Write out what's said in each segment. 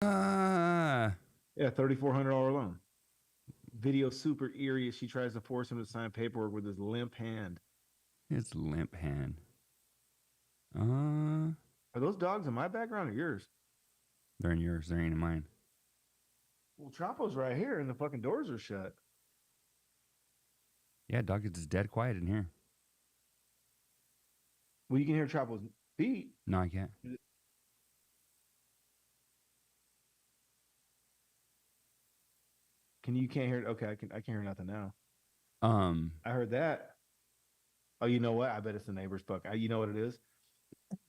Yeah, $3,400 loan. Video super eerie as she tries to force him to sign paperwork with his limp hand. His limp hand. Uh, Are those dogs in my background or yours? they're in yours. They ain't in mine. Well, Chapo's right here, and the fucking doors are shut. Yeah, dog, it's dead quiet in here. Well, you can hear Chapo's feet. No, I can't. You can't hear it? Okay, I can hear nothing now. Um, I heard that. Oh, you know what? I bet it's the neighbor's buck. You know what it is?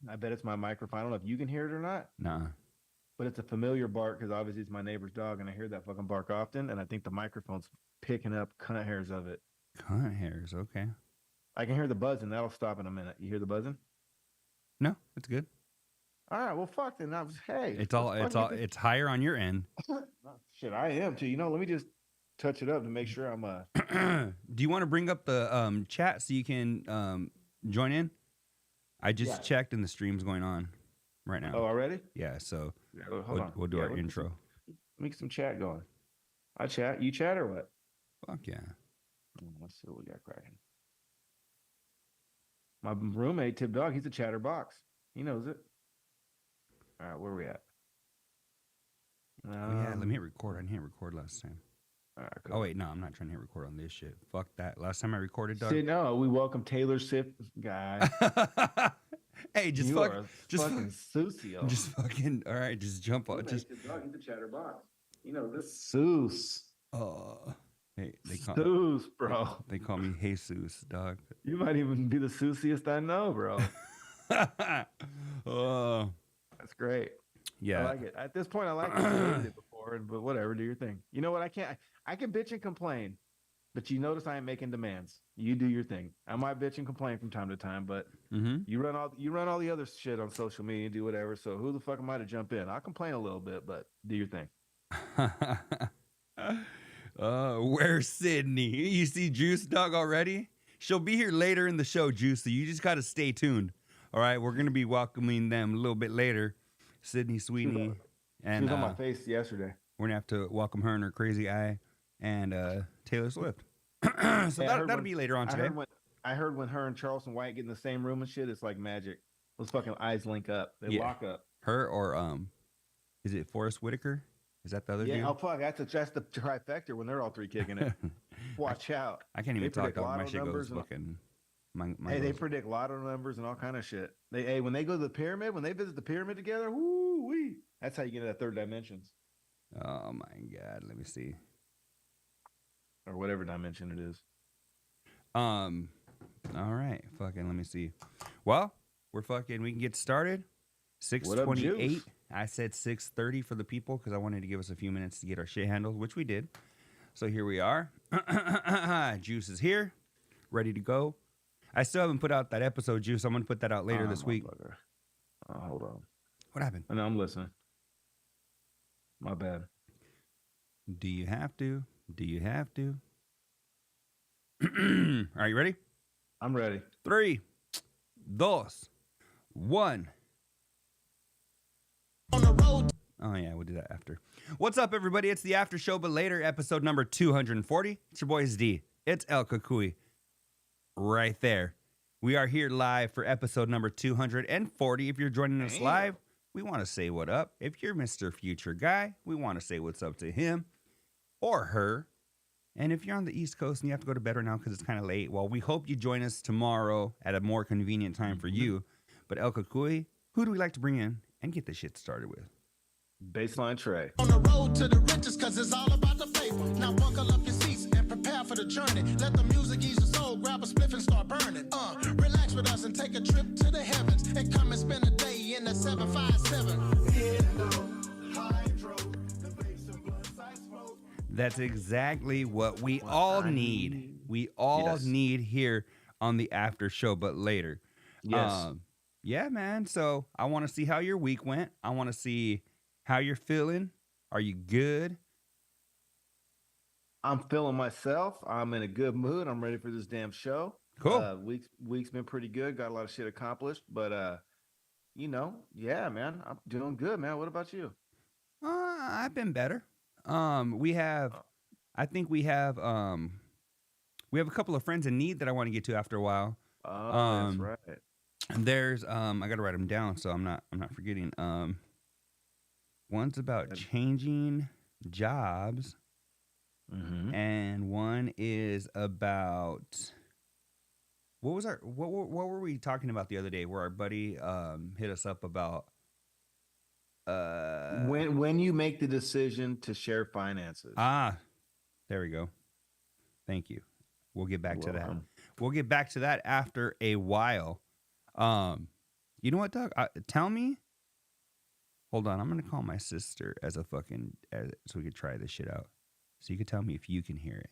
I bet it's my microphone. I don't know if you can hear it or not, nah. but it's a familiar bark because obviously it's my neighbor's dog, and I hear that fucking bark often, and I think the microphone's picking up cunt hairs of it. Cunt hairs. Okay. I can hear the buzzing. That'll stop in a minute. You hear the buzzing? No, it's good. All right. Well, fuck then. Hey, It's higher on your end. Shit, I am too. Let me just touch it up to make sure I'm Do you want to bring up the chat so you can join in? I just checked and the stream's going on right now. Oh, already? Yeah, so hold on. We'll do our intro. Make some chat going. I chat. You chat or what? Fuck yeah. Let's see what we got cracking. My roommate, Tip Dog, he's a chatterbox. He knows it. All right, where are we at? Yeah, let me hit record. I didn't hit record last time. All right, cool. Oh, wait, no, I'm not trying to hit record on this shit. Fuck that. Last time I recorded, dog. No, we welcome Taylor Swift guy. Hey, just fucking Susio. Just fucking, all right, just jump on. Just dog, he's a chatterbox. This Seuss. Hey, Seuss, bro. They call me Jesus, dog. You might even be the Seussiest I know, bro. Oh, that's great. Yeah, I like it. At this point, I like it. I hated it before, but whatever. Do your thing. You know what? I can bitch and complain, but you notice I ain't making demands. You do your thing. I might bitch and complain from time to time, but you run all the other shit on social media, do whatever. So who the fuck am I to jump in? I'll complain a little bit, but do your thing. Where's Sydney? You see Juice, dog, already? She'll be here later in the show, Juice, so you just got to stay tuned. All right, we're going to be welcoming them a little bit later. Sydney Sweeney. She was on my face yesterday. We're going to have to welcome her and her crazy eye and Taylor Swift. So that'll be later on today. I heard when her and Charleston White get in the same room and shit, it's like magic. Those fucking eyes link up. They lock up. Her or, is it Forrest Whitaker? Is that the other dude? Yeah, oh fuck, that's the trifecta when they're all three kicking it. Watch out. I can't even talk. My shit goes fucking... They predict lotto numbers and all kind of shit. When they go to the pyramid, when they visit the pyramid together, woo wee. That's how you get into that third dimensions. Oh my god, let me see. Or whatever dimension it is. All right, fucking let me see. Well, we can get started. 6:28. I said 6:30 for the people because I wanted to give us a few minutes to get our shit handled, which we did. So here we are. Juice is here, ready to go. I still haven't put out that episode, Juice. I'm going to put that out later this week. Hold on. What happened? No, I'm listening. My bad. Do you have to? Do you have to? Are you ready? I'm ready. 3, 2, 1. On the road. Oh, yeah, we'll do that after. What's up, everybody? It's the After Show, but later, episode number 240. It's your boys D. It's El Kukui. Right there. We are here live for episode number 240. If you're joining us live, we want to say what up. If you're Mr. Future Guy, we want to say what's up to him or her. And if you're on the East Coast and you have to go to bed right now because it's kind of late, well, we hope you join us tomorrow at a more convenient time for you. But El Kukui, who do we like to bring in and get this shit started with? Baseline Trey. On the road to the riches, cause it's all about the paper. Now buckle up your seats and prepare for the journey. Let the music ease your soul, grab a spliff and start burning. Relax with us and take a trip to the heavens. And come and spend a day in the 757. That's exactly what we all need. We all need here on the After Show, but later. Yes. Yeah, man. So I want to see how your week went. I want to see how you're feeling. Are you good? I'm feeling myself. I'm in a good mood. I'm ready for this damn show. Cool. Week's been pretty good. Got a lot of shit accomplished, but yeah, man, I'm doing good, man. What about you? I've been better. We have, I think we have a couple of friends in need that I want to get to after a while. Oh, that's right. There's, I got to write them down so I'm not forgetting. One's about changing jobs, and one is about what were we talking about the other day? Where our buddy hit us up about when you make the decision to share finances. There we go. Thank you. We'll get back to that. We'll get back to that after a while. You know what, Doug? Tell me. Hold on, I'm gonna call my sister so we could try this shit out. So you can tell me if you can hear it.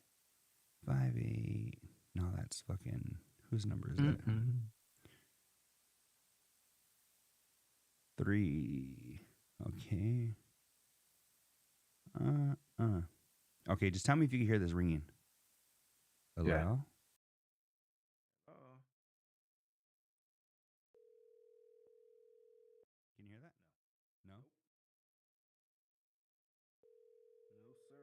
5-8. No, that's fucking. Whose number is that? 3. Okay. Okay, just tell me if you can hear this ringing. Hello? Yeah. Can you hear that? No. No? No, sir.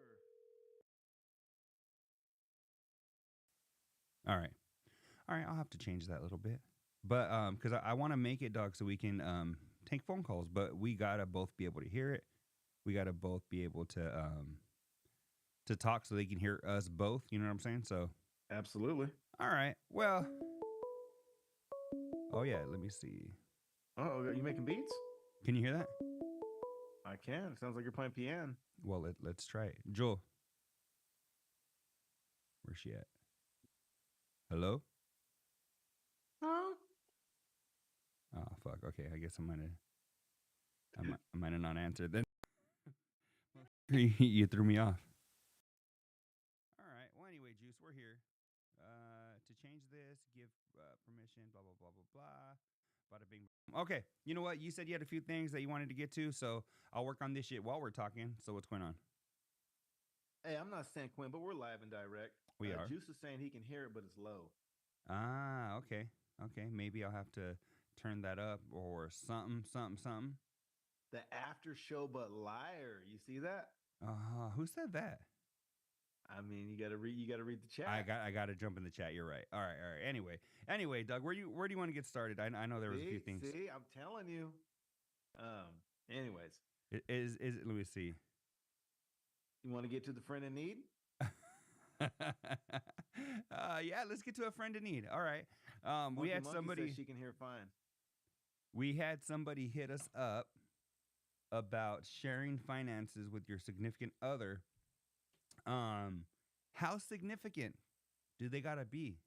All right, I'll have to change that a little bit. But because I want to make it, dog, so we can take phone calls, but we gotta both be able to hear it. We gotta both be able to talk so they can hear us both. You know what I'm saying? So Absolutely. all right. Well, oh yeah. Let me see. Oh, are you making beats? Can you hear that? I can. It sounds like you're playing piano. Well, let's try it. Joel, where's she at? Hello? Huh? Oh fuck. Okay, I guess I might have not answered then. You threw me off. All right. Well, anyway, Juice, we're here to change this, give permission, blah blah blah blah blah. Bada bing. Okay. You know what? You said you had a few things that you wanted to get to, so I'll work on this shit while we're talking. So what's going on? Hey, I'm not San Quinn, but we're live and direct. We are. Juice is saying he can hear it, but it's low. Okay. Okay. Maybe I'll have to turn that up or something. The after show, but liar. You see that? Who said that? I mean, you gotta read the chat. I got to jump in the chat. You're right. All right. Anyway, Doug, where do you want to get started? I know there was a few things. See, I'm telling you. Anyways, is let me see. You want to get to the friend in need? Yeah, let's get to a friend in need. All right. We had somebody. She can hear fine. We had somebody hit us up about sharing finances with your significant other. How significant do they gotta be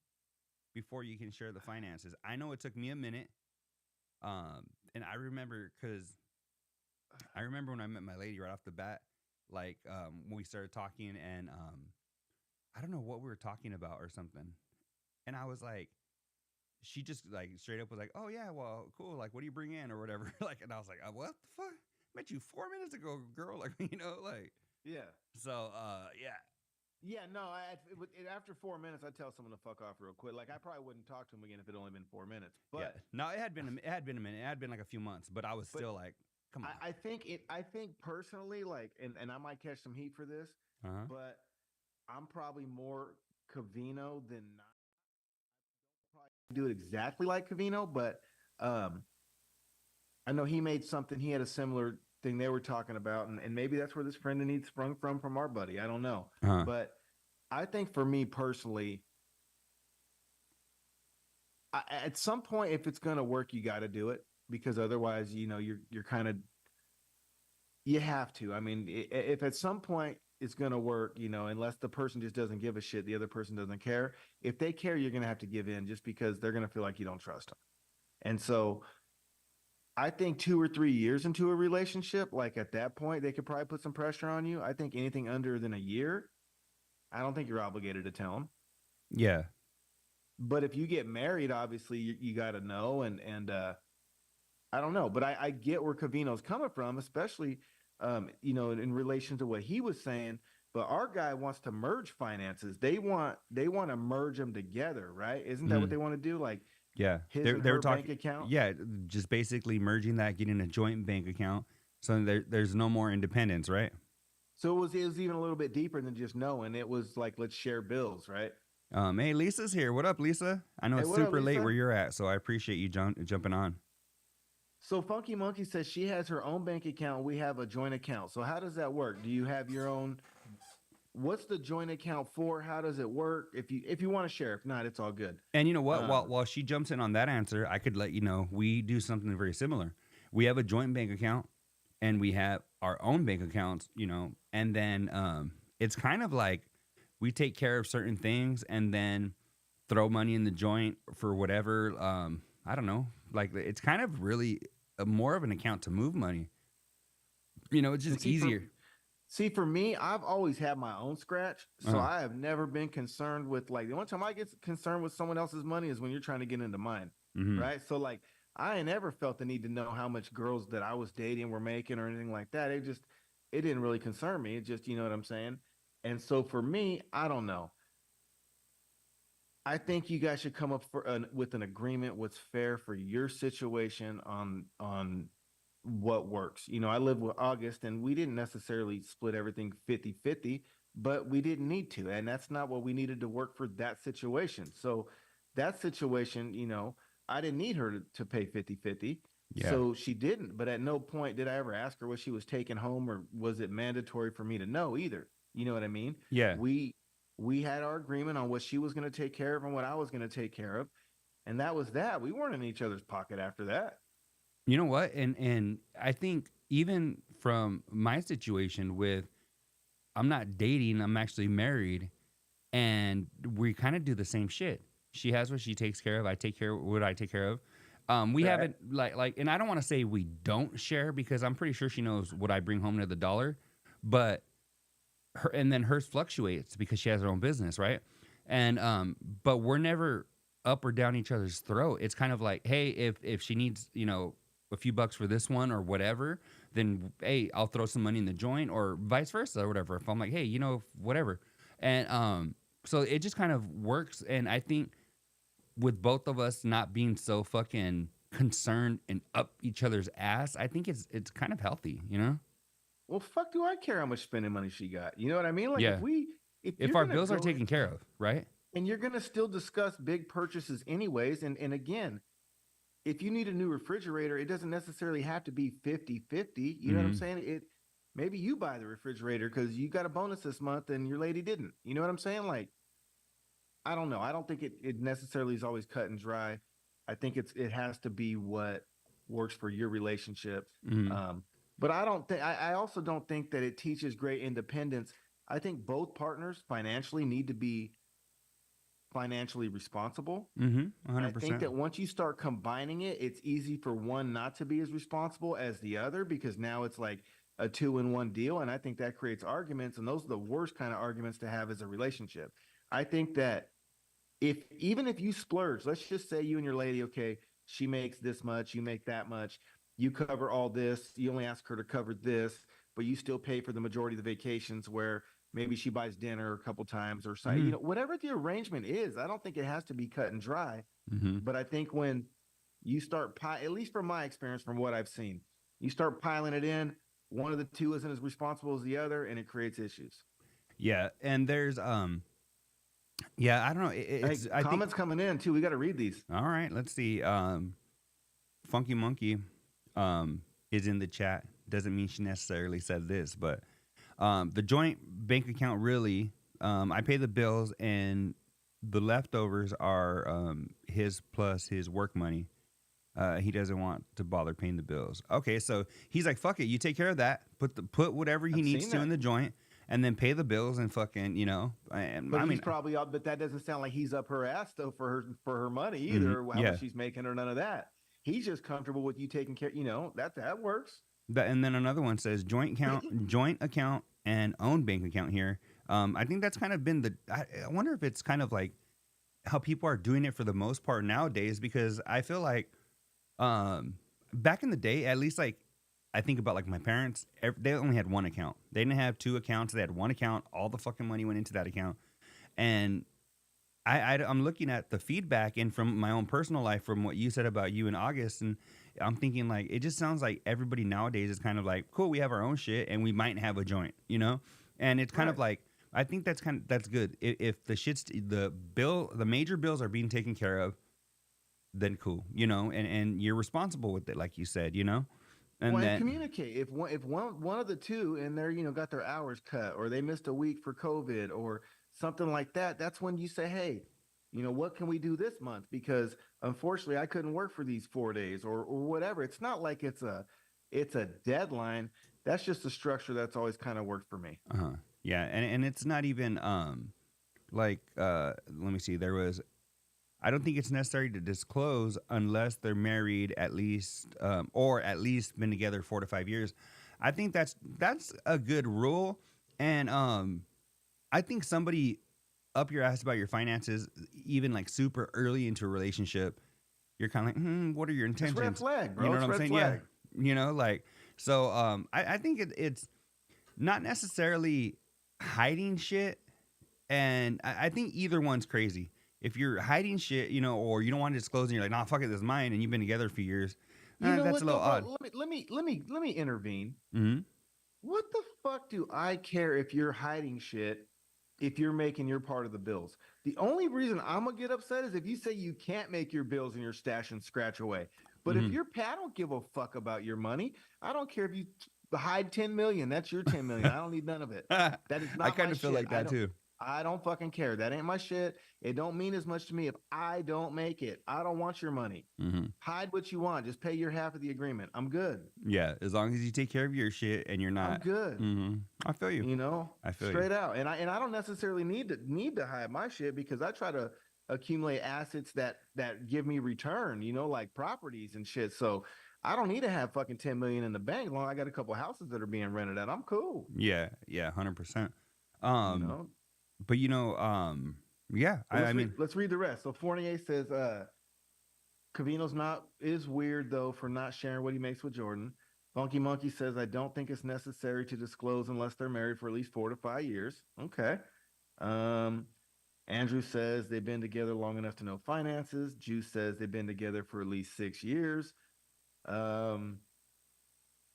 before you can share the finances? I know it took me a minute. And I remember when I met my lady right off the bat, like when we started talking, and I don't know what we were talking about or something. And I was like, she just like straight up was like, "Oh yeah, well, cool. Like, what do you bring in or whatever?" Like, and I was like, "What the fuck? Met you 4 minutes ago, girl." Like, like. Yeah. So, yeah. Yeah, no. After 4 minutes, I'd tell someone to fuck off real quick. Like, I probably wouldn't talk to him again if it only been 4 minutes. But yeah. No, it had been a minute. It had been like a few months, but I was still like, come on. I think personally, like, and I might catch some heat for this, but I'm probably more Covino than not. Probably do it exactly like Covino, but I know he made something. He had a similar thing they were talking about, and maybe that's where this friend in need sprung from our buddy. I don't know, but I think for me personally, at some point, if it's gonna work, you got to do it, because otherwise, you're kind of, you have to. I mean, if at some point it's gonna work, unless the person just doesn't give a shit, the other person doesn't care. If they care, you're gonna have to give in, just because they're gonna feel like you don't trust them. And so I think 2 or 3 years into a relationship, like at that point, they could probably put some pressure on you. I think anything under than a year, I don't think you're obligated to tell them. Yeah. But if you get married, obviously you got to know. And I don't know, but I get where Covino's coming from, especially, in relation to what he was saying. But our guy wants to merge finances. They want to merge them together, right? Isn't that what they want to do? Like, yeah, they're talking bank account. Yeah, just basically merging that, getting a joint bank account, so there's no more independence, right? So it was even a little bit deeper than just knowing. It was like, let's share bills, right? Hey, Lisa's here. What up, Lisa? I know Hey, it's what up, super late Lisa? where you're at, so I appreciate you jumping on. So Funky Monkey says she has her own bank account. We have a joint account. So how does that work? Do you have your own? What's the joint account for? How does it work? If you want to share, if not, it's all good. And you know what? Uh, While she jumps in on that answer, I could let you know we do something very similar. We have a joint bank account, and we have our own bank accounts. And then it's kind of like we take care of certain things, and then throw money in the joint for whatever. I don't know. Like it's kind of really more of an account to move money. It's and just easier. for me, I've always had my own scratch, so Uh-huh. I have never been concerned with like the only time I get concerned with someone else's money is when you're trying to get into mine, Hmm. right? So like I ain't never felt the need to know how much girls that I was dating were making or anything like that. It didn't really concern me. It just, you know what I'm saying? And so for me, I don't know. I think you guys should come up with an agreement what's fair for your situation on what works. I live with August and we didn't necessarily split everything 50-50, but we didn't need to. And that's not what we needed to work for that situation. So that situation, I didn't need her to pay 50-50. Yeah. So she didn't. But at no point did I ever ask her what she was taking home or was it mandatory for me to know either. You know what I mean? Yeah. We had our agreement on what she was going to take care of and what I was going to take care of. And that was that. We weren't in each other's pocket after that. You know what? And I think even from my situation with I'm not dating, I'm actually married, and we kind of do the same shit. She has what she takes care of, I take care of what I take care of. We Right. haven't like and I don't want to say we don't share because I'm pretty sure she knows what I bring home to the dollar, but hers fluctuates because she has her own business, right? And but we're never up or down each other's throat. It's kind of like, hey, if she needs, a few bucks for this one or whatever, then hey, I'll throw some money in the joint or vice versa or whatever. If I'm like, hey, whatever. And so it just kind of works. And I think with both of us not being so fucking concerned and up each other's ass, I think it's kind of healthy, Well, fuck do I care how much spending money she got? You know what I mean? Like Yeah. if If you're our gonna bills are go taken care of, right? and you're gonna still discuss big purchases anyways, and again, if you need a new refrigerator, it doesn't necessarily have to be 50-50. You know what I'm Mhm. saying? Maybe you buy the refrigerator because you got a bonus this month and your lady didn't. You know what I'm saying? Like, I don't know. I don't think it necessarily is always cut and dry. I think it has to be what works for your relationship. Mhm. But I also don't think that it teaches great independence. I think both partners financially need to be financially responsible. Mhm. And I think 100%. that once you start combining it, it's easy for one not to be as responsible as the other because now it's like a 2-in-1 deal. And I think that creates arguments. And those are the worst kind of arguments to have as a relationship. I think that even if you splurge, let's just say you and your lady, okay, she makes this much, you make that much, you cover all this, you only ask her to cover this, but you still pay for the majority of the vacations where maybe she buys dinner a couple times or something, Mhm. whatever the arrangement is. I don't think it has to be cut and dry, Mhm. but I think when you start, at least from my experience, from what I've seen, you start piling it in, one of the two isn't as responsible as the other, and it creates issues. Yeah, and there's yeah, I don't know. Hey, I think comments coming in too. We got to read these. all right. Let's see. Funky Monkey is in the chat. Doesn't mean she necessarily said this, but the joint bank account really. I pay the bills, and the leftovers are his plus his work money. He doesn't want to bother paying the bills. Okay, so he's like, "Fuck it, you take care of that. Put whatever he I've needs seen to that. in the joint, and then pay the bills and fucking, And But I he's mean, probably up. But that doesn't sound like he's up her ass though for her money mhm, either, or how yeah. much she's making or none of that. He's just comfortable with you taking care. That works. And then another one says joint account, and own bank account here. I think that's kind of been I wonder if it's kind of like how people are doing it for the most part nowadays because I feel like back in the day, at least like I think about like my parents, they only had one account. They didn't have two accounts. They had one account. All the fucking money went into that account. And I'm looking at the feedback and from my own personal life, from what you said about you in August, and I'm thinking like it just sounds like everybody nowadays is kind of like, cool, we have our own shit and we might have a joint, you know? And it's kind of like, I think that's good. If the major bills are being taken care of, then cool, you know, and you're responsible with it, like you said, you know? And then communicate. If one of the two and they're, got their hours cut, or they missed a week for COVID or something like that, that's when you say, hey, what can we do this month? Because unfortunately I couldn't work for these 4 days or whatever. It's not like it's a deadline. That's just a structure that's always kind of worked for me. Uh-huh. Yeah. And it's not even, let me see, I don't think it's necessary to disclose unless they're married at least, or at least been together 4 to 5 years. I think that's a good rule. And I think somebody up your ass about your finances, even like super early into a relationship, you're kind of like, what are your intentions? It's red flag, bro. You know it's what I'm saying? Flag. Yeah. So I think it's not necessarily hiding shit. And I think either one's crazy. If you're hiding shit, or you don't want to disclose and you're like, nah, fuck it, this is mine, and you've been together for years, that's a little odd. Let me intervene. Mm-hmm. What the fuck do I care if you're hiding shit if you're making your part of the bills? The only reason I'm gonna get upset is if you say you can't make your bills in your stash and scratch away. But if I don't give a fuck about your money. I don't care if you hide 10 million. That's your 10 million. I don't need none of it. That is not. I kind of feel like that too. I don't fucking care. That ain't my shit. It don't mean as much to me if I don't make it. I don't want your money. Mm-hmm. Hide what you want. Just pay your half of the agreement. I'm good. Yeah, as long as you take care of your shit and you're not. I'm good. Mm-hmm. I feel you. I feel straight out. And I don't necessarily need to hide my shit because I try to accumulate assets that give me return. Like properties and shit. So I don't need to have fucking 10 million in the bank. Long I got a couple houses that are being rented out. I'm cool. Yeah, 100%. But yeah. Let's read the rest. So Fournier says, Covino's is weird though for not sharing what he makes with Jordan. Funky Monkey says, I don't think it's necessary to disclose unless they're married for at least 4 to 5 years. Okay. Andrew says they've been together long enough to know finances. Juice says they've been together for at least 6 years.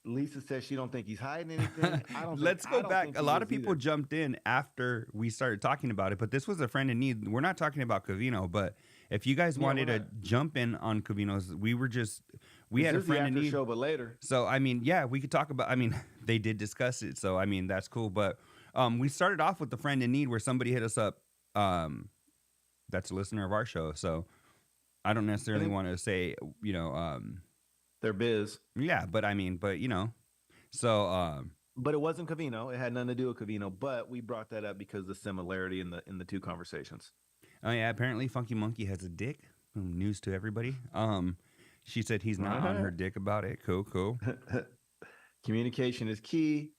Lisa says she don't think he's hiding anything. Let's go back. A lot of people jumped in after we started talking about it, but this was a friend in need. We're not talking about Covino, but if you guys wanted to jump in on Covino's, we had a friend in need. Show, but later. So we could talk about. They did discuss it, so that's cool. But we started off with the friend in need where somebody hit us up. That's a listener of our show, so I don't necessarily want to say their biz. Yeah, but so but it wasn't Covino. It had nothing to do with Covino, but we brought that up because of the similarity in the two conversations. Oh yeah, apparently Funky Monkey has a dick. News to everybody. She said he's not on her dick about it. Cool. Communication is key.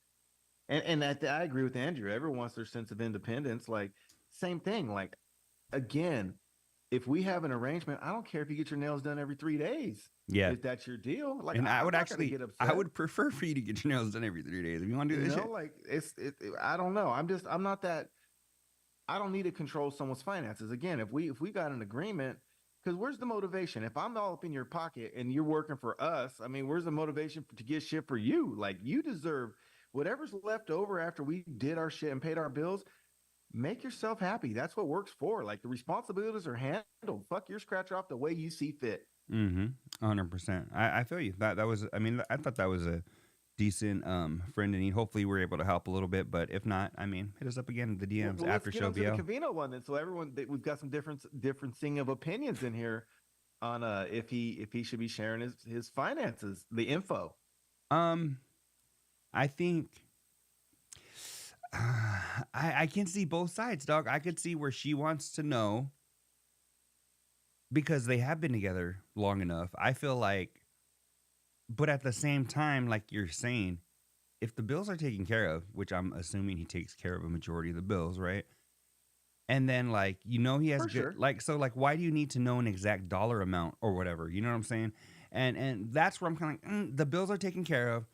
And I agree with Andrew. Everyone wants their sense of independence. Like, same thing. Like, again, if we have an arrangement, I don't care if you get your nails done every 3 days. Yeah. If that's your deal. Like, and I would prefer for you to get your nails done every 3 days. If you want to do this shit. Like, I don't know. I'm not that. I don't need to control someone's finances. Again, if we got an agreement, because where's the motivation? If I'm all up in your pocket and you're working for us, where's the motivation to get shit for you? Like, you deserve whatever's left over after we did our shit and paid our bills. Make yourself happy. That's what works for. Like, the responsibilities are handled. Fuck your scratch off the way you see fit. 100%. I feel you. That was. I thought that was a decent friend in need. Hopefully, we're able to help a little bit. But if not, hit us up again in the DMs after show BL. The Covino one, then, so everyone, we've got some differencing of opinions in here on if he should be sharing his finances, the info. I think. I can see both sides, dog. I could see where she wants to know because they have been together long enough. I feel like, but at the same time, like you're saying, if the bills are taken care of, which I'm assuming he takes care of a majority of the bills, right? And then he has good, why do you need to know an exact dollar amount or whatever? You know what I'm saying? And that's where I'm kind of like, the bills are taken care of.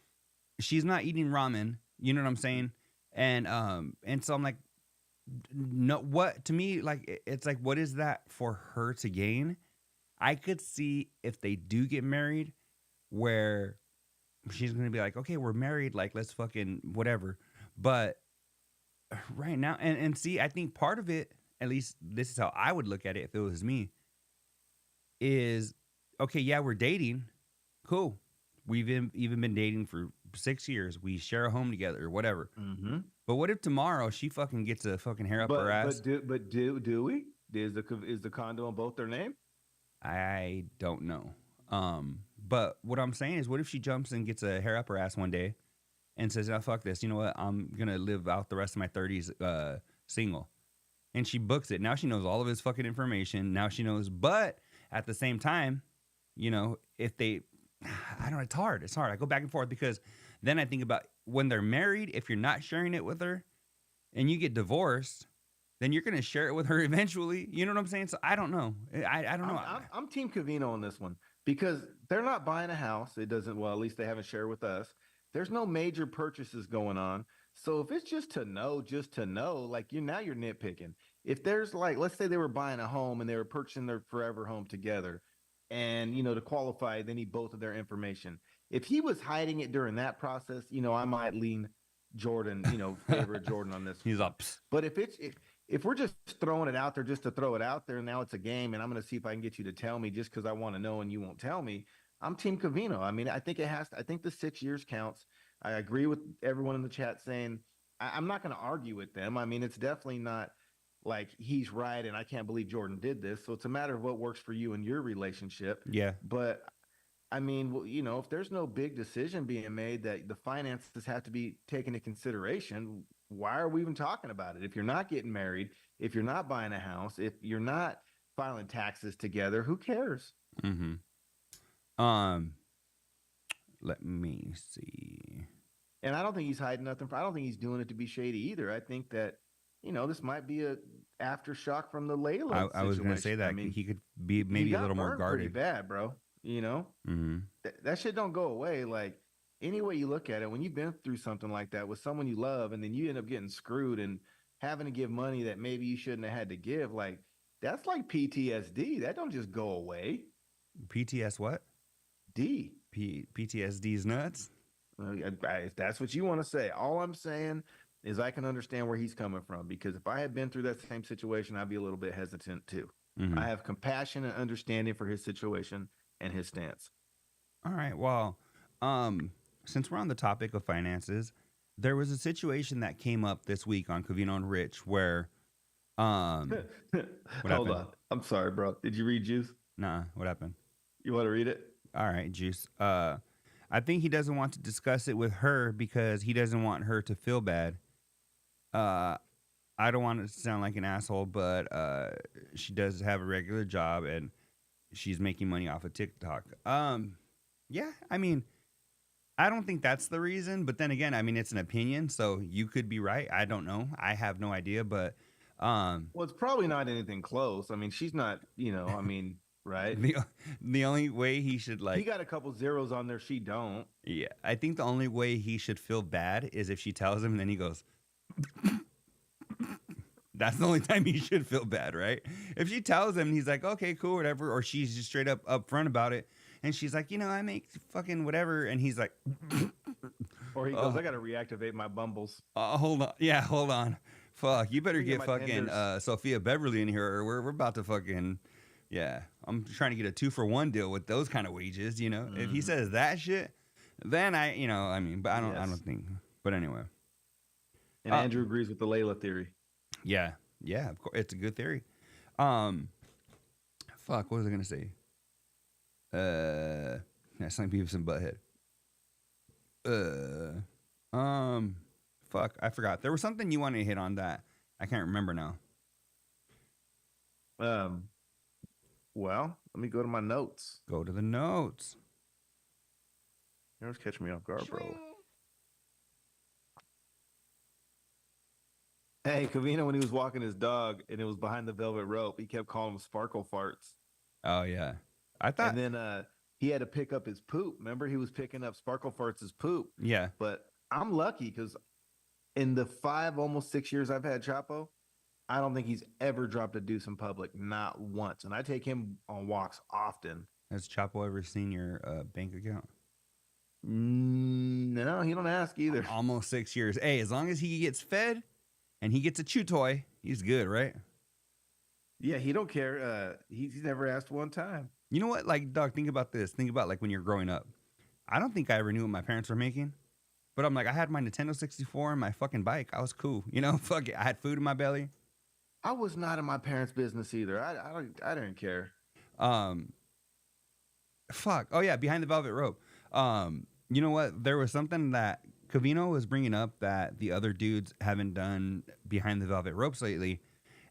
She's not eating ramen. You know what I'm saying? And so I'm like, no, what to me, like, it's like, what is that for her to gain? I could see if they do get married, where she's gonna be like, okay, we're married, like let's fucking whatever. But right now, and see, I think part of it, at least this is how I would look at it if it was me, is okay, yeah, we're dating, cool. We've even been dating for 6 years. We share a home together or whatever. Mm-hmm. But what if tomorrow she fucking gets a fucking hair up her ass? But do we? Is the condo in both their name? I don't know. But what I'm saying is, what if she jumps and gets a hair up her ass one day and says, "Oh, fuck this. You know what? I'm gonna live out the rest of my 30s single." And she books it. Now she knows all of his fucking information. Now she knows. But at the same time, you know, if they, I don't know, it's hard. It's hard. I go back and forth because then I think about when they're married, if you're not sharing it with her and you get divorced, then you're going to share it with her eventually. You know what I'm saying? So I don't know. I don't know. I'm Team Covino on this one because they're not buying a house. It doesn't, well, at least they haven't shared with us. There's no major purchases going on. So if it's just to know, like you're nitpicking. If there's like, let's say they were buying a home and they were purchasing their forever home together and, you know, to qualify, they need both of their information. If he was hiding it during that process, you know, I might lean Jordan, you know, favor Jordan on this. He's up. But if we're just throwing it out there just to throw it out there, and now it's a game, and I'm going to see if I can get you to tell me just because I want to know and you won't tell me, I'm Team Covino. I mean, I think I think the 6 years counts. I agree with everyone in the chat saying I'm not going to argue with them. I mean, it's definitely not like he's right and I can't believe Jordan did this. So it's a matter of what works for you and your relationship. Yeah. But I mean, well, you know, if there's no big decision being made that the finances have to be taken into consideration, why are we even talking about it? If you're not getting married, if you're not buying a house, if you're not filing taxes together, who cares? Mm-hmm. Let me see. And I don't think he's hiding nothing. I don't think he's doing it to be shady either. I think that, you know, this might be a aftershock from the Layla. I was going to say that. I mean, he could be maybe a little more guarded. Pretty bad, bro. You know, that shit don't go away. Like any way you look at it, when you've been through something like that with someone you love, and then you end up getting screwed and having to give money that maybe you shouldn't have had to give, like that's like PTSD. That don't just go away. PTS what? PTSD's nuts. If that's what you want to say, all I'm saying is I can understand where he's coming from, because if I had been through that same situation, I'd be a little bit hesitant too. I have compassion and understanding for his situation and his stance. All right. Well, since we're on the topic of finances, there was a situation that came up this week on Covino and Rich where, Hold on. I'm sorry, bro. Did you read Juice? Nah. What happened? You want to read it? All right, Juice. I think he doesn't want to discuss it with her because he doesn't want her to feel bad. I don't want to sound like an asshole, but she does have a regular job and she's making money off of TikTok. Yeah, I mean, I don't think that's the reason, but then again, I mean, it's an opinion, so you could be right. I don't know. I have no idea, but well, it's probably not anything close. I mean, she's not, you know, I mean, right? The only way he should he got a couple zeros on there, she don't. Yeah, I think the only way he should feel bad is if she tells him and then he goes That's the only time he should feel bad, right? If she tells him, he's like, okay, cool, whatever. Or she's just straight up upfront about it. And she's like, you know, I make fucking whatever. And he's like, or he goes, I got to reactivate my bumbles. Hold on. Yeah, hold on. Fuck, you better get fucking Sophia Beverly in here or we're about to fucking, yeah. I'm trying to get a 2-for-1 deal with those kind of wages, you know? If he says that shit, then I mean, but I don't think. But anyway. And Andrew agrees with the Layla theory. Yeah, of course, it's a good theory. Fuck, what was I gonna say? That's like Beavis and Butthead. Fuck, I forgot. There was something you wanted to hit on that I can't remember now. Well, let me go to my notes. Go to the notes. You always catch me off guard, bro. Hey, Covino, when he was walking his dog and it was behind the velvet rope, he kept calling them sparkle farts. Oh, yeah. I thought. And then he had to pick up his poop. Remember, he was picking up sparkle farts' poop. Yeah. But I'm lucky because in the 5, almost 6 years I've had Chapo, I don't think he's ever dropped a deuce in public. Not once. And I take him on walks often. Has Chapo ever seen your bank account? No, he don't ask either. Almost 6 years. Hey, as long as he gets fed and he gets a chew toy, he's good, right? Yeah, he don't care. He's never asked one time. You know what? Like, dog, think about this. Think about like when you're growing up. I don't think I ever knew what my parents were making. But I'm like, I had my Nintendo 64 and my fucking bike. I was cool. You know, fuck it. I had food in my belly. I was not in my parents' business either. I didn't care. Fuck. Oh yeah, Behind the Velvet Rope. You know what? There was something that Cavino was bringing up that the other dudes haven't done Behind the Velvet Ropes lately,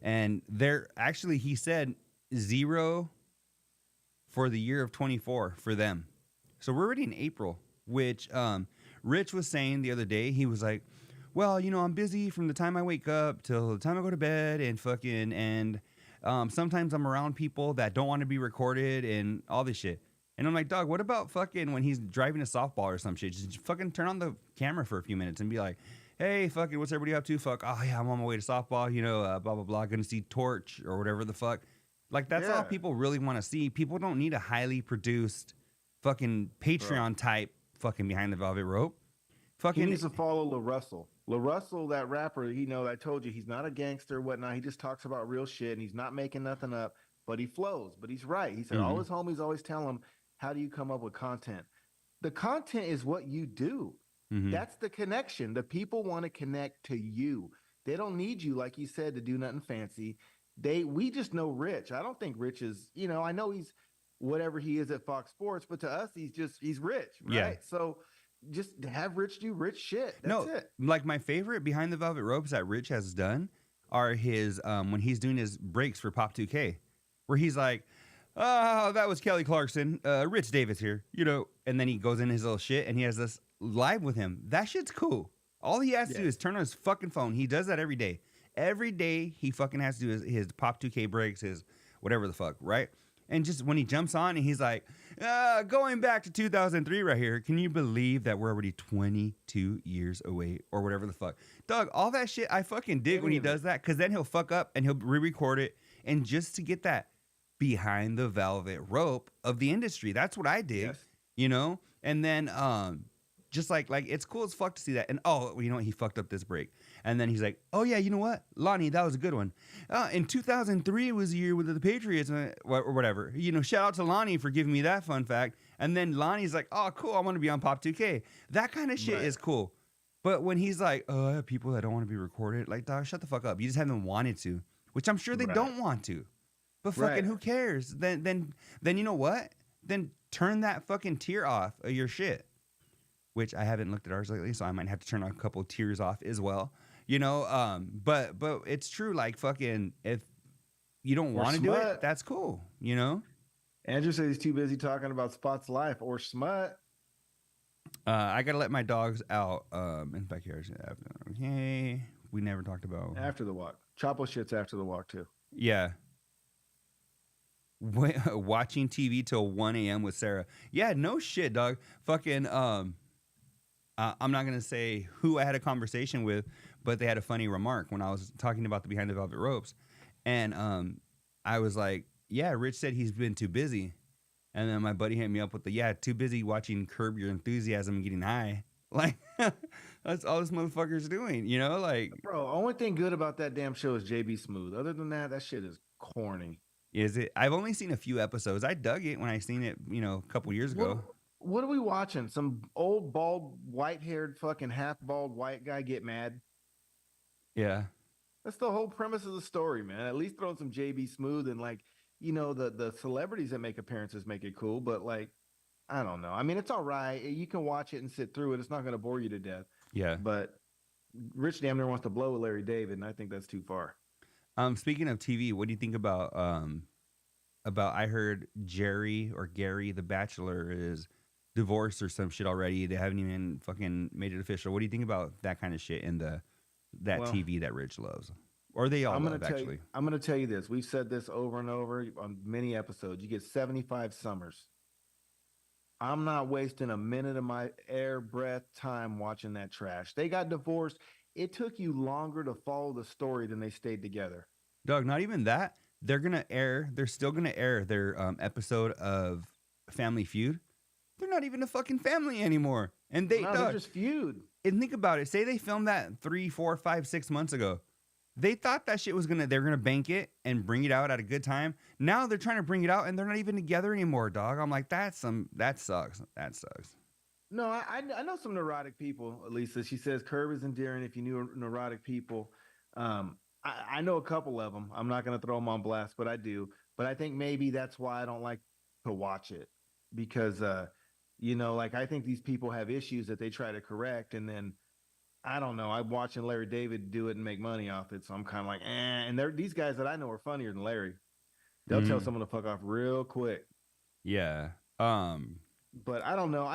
and they're actually, he said, 0 for the year of 24 for them. So we're already in April, which Rich was saying the other day. He was like, well, you know, I'm busy from the time I wake up till the time I go to bed and fucking, and sometimes I'm around people that don't want to be recorded and all this shit. And I'm like, dog, what about fucking when he's driving a softball or some shit? Just fucking turn on the camera for a few minutes and be like, hey, fucking, what's everybody up to? Fuck, oh yeah, I'm on my way to softball, you know, blah, blah, blah, gonna see Torch or whatever the fuck. Like, that's all people really want to see. People don't need a highly produced fucking Patreon type fucking Behind the Velvet Rope. Fucking, he needs to follow La Russell. La Russell, that rapper, I told you, he's not a gangster or whatnot. He just talks about real shit and he's not making nothing up, but he flows. But he's right. He said all his homies always tell him, how do you come up with content? The content is what you do. That's the connection. The people want to connect to you. They don't need you, like you said, to do nothing fancy. We just know Rich. I don't think Rich is, I know he's whatever he is at Fox Sports, but to us, he's rich, right? Yeah. So just have Rich do rich shit. That's it. Like my favorite Behind the Velvet Ropes that Rich has done are his when he's doing his breaks for Pop 2K, where he's like, oh, that was Kelly Clarkson, Rich Davis here, you know, and then he goes in his little shit and he has this live with him. That shit's cool. All he has to do is turn on his fucking phone. He does that every day. Every day he fucking has to do his Pop 2K breaks, his whatever the fuck, right? And just when he jumps on and he's like, going back to 2003 right here, can you believe that we're already 22 years away or whatever the fuck? Doug, all that shit, I fucking dig when he does that, because then he'll fuck up and he'll re-record it, and just to get that behind the velvet rope of the industry. That's what I dig, you know? And then just like it's cool as fuck to see that. And you know what? He fucked up this break. And then he's like, oh yeah, you know what? Lonnie, that was a good one. In 2003 was the year with the Patriots or whatever. You know, shout out to Lonnie for giving me that fun fact. And then Lonnie's like, oh, cool, I want to be on Pop 2K. That kind of shit is cool. But when he's like, I have people that don't want to be recorded, like, dog, shut the fuck up. You just haven't wanted to, which I'm sure they don't want to. But fucking who cares? Then you know what? Then turn that fucking tier off of your shit. Which I haven't looked at ours lately, so I might have to turn a couple tiers off as well. You know, but it's true. Like, fucking, if you don't want to do it, that's cool. You know. Andrew said he's too busy talking about Spot's life or smut. I gotta let my dogs out. In fact, here, okay, we never talked about after the walk. Chapo shit's after the walk too. Yeah. Watching TV till 1 a.m. with Sarah. Yeah, no shit, dog. Fucking I'm not gonna say who I had a conversation with, but they had a funny remark when I was talking about the Behind the Velvet Ropes, and I was like, "Yeah, Rich said he's been too busy," and then my buddy hit me up with too busy watching Curb Your Enthusiasm and getting high. Like, that's all this motherfucker's doing, you know? Like, bro, only thing good about that damn show is JB Smooth. Other than that, that shit is corny. Is it? I've only seen a few episodes. I dug it when I seen it, you know, a couple years ago. What are we watching? Some old, bald, white-haired, fucking half-bald white guy get mad? Yeah. That's the whole premise of the story, man. At least throw in some JB Smooth and, like, you know, the celebrities that make appearances make it cool. But, like, I don't know. I mean, it's all right. You can watch it and sit through it. It's not going to bore you to death. Yeah. But Rich damn near wants to blow with Larry David, and I think that's too far. Speaking of TV, what do you think about I heard Jerry or Gary the Bachelor is divorced or some shit already. They haven't even fucking made it official. What do you think about that kind of shit in that TV that Rich loves? Or they all love, actually. I'm going to tell you this. We've said this over and over on many episodes. You get 75 summers. I'm not wasting a minute of my air breath time watching that trash. They got divorced. It took you longer to follow the story than they stayed together. Doug, not even that. They're still going to air their episode of Family Feud. they're not even a fucking family anymore. And they're just feud. And think about it. Say they filmed that 3, 4, 5, 6 months ago. They thought that shit was they're gonna bank it and bring it out at a good time. Now they're trying to bring it out and they're not even together anymore, dog. I'm like, that sucks. That sucks. No, I know some neurotic people, Lisa. She says curb is endearing if you knew neurotic people. I know a couple of them. I'm not going to throw them on blast, but I do. But I think maybe that's why I don't like to watch it because, like I think these people have issues that they try to correct. And then I don't know. I'm watching Larry David do it and make money off it. So I'm kind of like, eh. And these guys that I know are funnier than Larry. They'll tell someone to fuck off real quick. Yeah. But I don't know.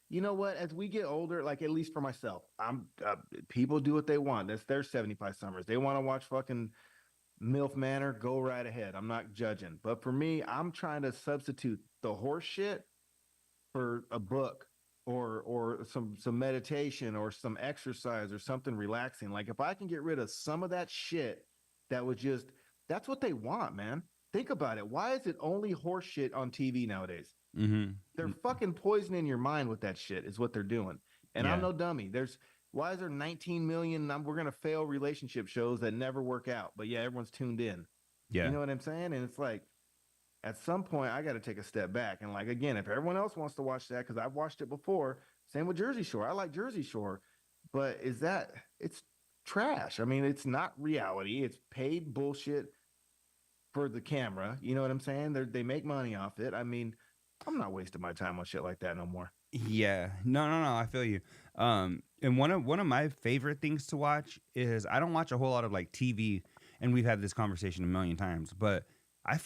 You know what? As we get older, like at least for myself, people do what they want. That's their 75 summers. They want to watch fucking MILF Manor. Go right ahead. I'm not judging. But for me, I'm trying to substitute the horse shit for a book or some meditation or some exercise or something relaxing. Like if I can get rid of some of that shit, that's what they want, man. Think about it. Why is it only horse shit on TV nowadays? Mm-hmm. They're fucking poisoning your mind with that shit is what they're doing. And I'm no dummy. Why is there 19 million we're going to fail relationship shows that never work out? But yeah, everyone's tuned in. Yeah. You know what I'm saying? And it's like, at some point I got to take a step back. And like, again, if everyone else wants to watch that, cause I've watched it before, same with Jersey Shore. I like Jersey Shore, but it's trash. I mean, it's not reality. It's paid bullshit for the camera. You know what I'm saying? They make money off it. I mean, I'm not wasting my time on shit like that no more. Yeah. No. I feel you. And one of my favorite things to watch is I don't watch a whole lot of like TV, and we've had this conversation a million times, but I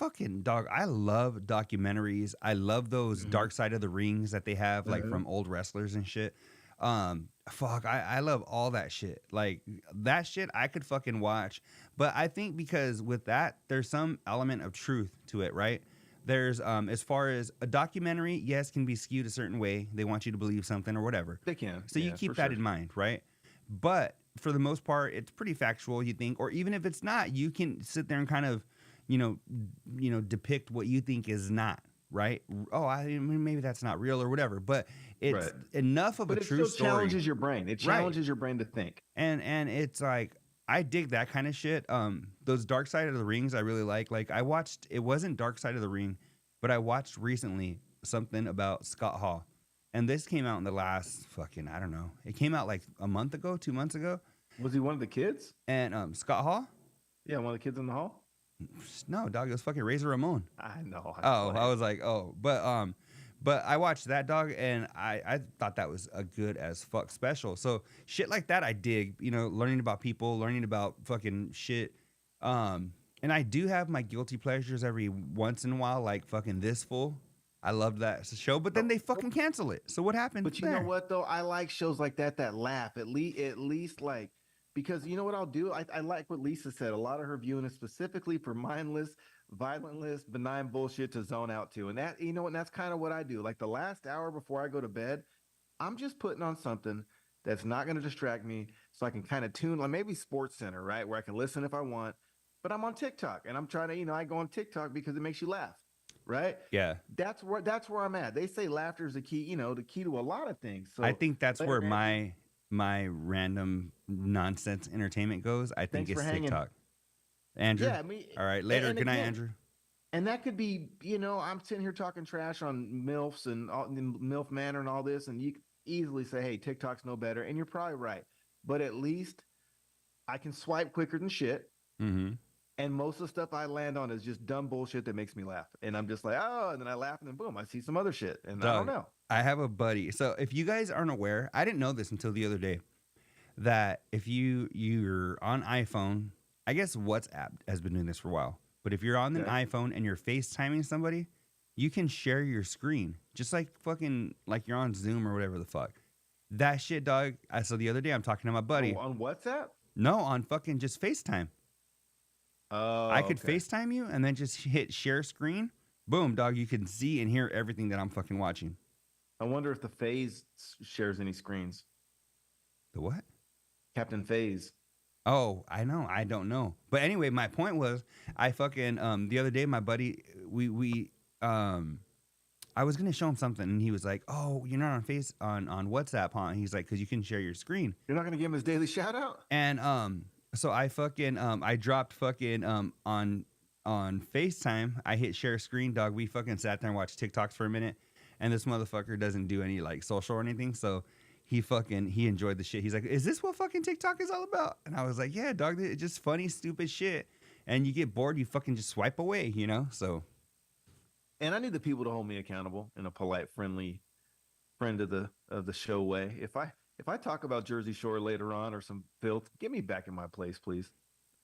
love documentaries. I love those Dark Side of the Rings that they have like from old wrestlers and shit. I love all that shit. Like that shit I could fucking watch. But I think because with that, there's some element of truth to it, right? There's as far as a documentary, yes, can be skewed a certain way. They want you to believe something or whatever. They can. So you keep that in mind, right? But for the most part, it's pretty factual, you think, or even if it's not, you can sit there and kind of, depict what you think is not, right? Oh, I mean, maybe that's not real or whatever, but it's enough of a true story. But it still challenges your brain. It challenges your brain to think. And it's like, I dig that kind of shit. Those Dark Side of the Rings I really like. Like I watched, it wasn't Dark Side of the Ring, but I watched recently something about Scott Hall. And this came out in the last I don't know. It came out like a month ago, 2 months ago. Was he one of the kids? And Scott Hall? Yeah, one of the kids in the hall? No, dog, it was fucking Razor Ramon. I know. I was like, but I watched that, dog, and I thought that was a good as fuck special. So shit like that I dig, learning about people, learning about fucking shit. And I do have my guilty pleasures every once in a while, like fucking This Fool. I loved that show, but then they fucking cancel it. So what happened? But you know what though? I like shows like that laugh. At least like, because you know what I'll do? I like what Lisa said. A lot of her viewing is specifically for mindless, violentless, benign bullshit to zone out to. And that, and that's kind of what I do. Like the last hour before I go to bed, I'm just putting on something that's not going to distract me so I can kind of tune, like maybe Sports Center, right? Where I can listen if I want, but I'm on TikTok and I'm trying to, I go on TikTok because it makes you laugh, right? Yeah. That's where I'm at. They say laughter is the key, the key to a lot of things. So I think that's where my random nonsense entertainment goes. I think it's TikTok. Andrew? Yeah, all right, later. Good night, Andrew. And that could be, I'm sitting here talking trash on MILFs and MILF Manor and all this, and you could easily say, hey, TikTok's no better. And you're probably right. But at least I can swipe quicker than shit. Mm-hmm. And most of the stuff I land on is just dumb bullshit that makes me laugh. And I'm just like, oh, and then I laugh, and then boom, I see some other shit. And I don't know. I have a buddy. So if you guys aren't aware, I didn't know this until the other day, that if you're on iPhone, I guess WhatsApp has been doing this for a while, but if you're on an iPhone and you're FaceTiming somebody, you can share your screen, just like fucking, like you're on Zoom or whatever the fuck. That shit, dog. So the other day I'm talking to my buddy. Oh, on WhatsApp? No, on fucking just FaceTime. Oh, I could FaceTime you and then just hit share screen. Boom, dog. You can see and hear everything that I'm fucking watching. I wonder if the Phase shares any screens. The what? Captain Phase. Oh, I know. I don't know. But anyway, my point was, I fucking the other day, my buddy, I was gonna show him something, and he was like, "Oh, you're not on WhatsApp, huh?" And he's like, "Cause you can share your screen." You're not gonna give him his daily shout out? And so I fucking I dropped fucking on FaceTime. I hit share screen, dog. We fucking sat there and watched TikToks for a minute, and this motherfucker doesn't do any like social or anything, so he enjoyed the shit. He's like, "Is this what fucking TikTok is all about?" And I was like, "Yeah, dog. It's just funny, stupid shit." And you get bored, you fucking just swipe away, you know. So. And I need the people to hold me accountable in a polite, friendly, friend of the show way. If I talk about Jersey Shore later on or some filth, get me back in my place, please.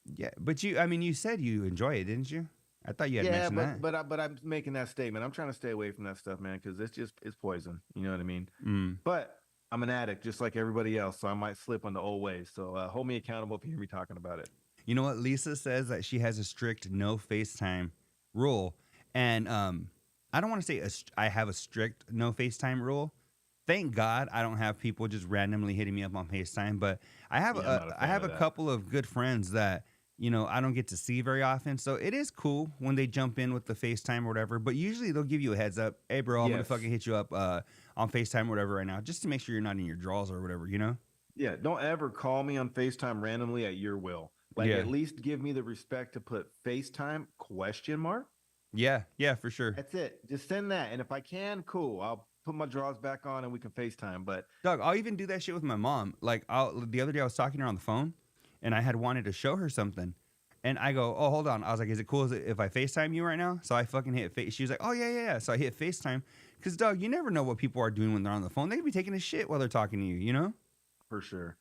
Yeah, but you said you enjoy it, didn't you? I thought you had mentioned that. But I'm making that statement. I'm trying to stay away from that stuff, man, because it's poison. You know what I mean? Mm. But I'm an addict, just like everybody else, so I might slip on the old ways. So hold me accountable if you hear me talking about it. You know what? Lisa says that she has a strict no FaceTime rule. And I don't want to say I have a strict no FaceTime rule. Thank God I don't have people just randomly hitting me up on FaceTime. But I have a couple of good friends that, you know, I don't get to see very often. So it is cool when they jump in with the FaceTime or whatever. But usually they'll give you a heads up. Hey, bro, I'm going to fucking hit you up on FaceTime or whatever right now, just to make sure you're not in your drawers or whatever, you know? Yeah, don't ever call me on FaceTime randomly at your will. Like, at least give me the respect to put FaceTime ? Yeah, for sure. That's it. Just send that. And if I can, cool. I'll put my drawers back on and we can FaceTime. But Doug, I'll even do that shit with my mom. Like the other day I was talking to her on the phone and I had wanted to show her something. And I go, "Oh, hold on." I was like, "Is it cool if I FaceTime you right now?" So I fucking hit face. She was like, "Oh, yeah." So I hit FaceTime. Because, Doug, you never know what people are doing when they're on the phone. They could be taking a shit while they're talking to you, you know? For sure.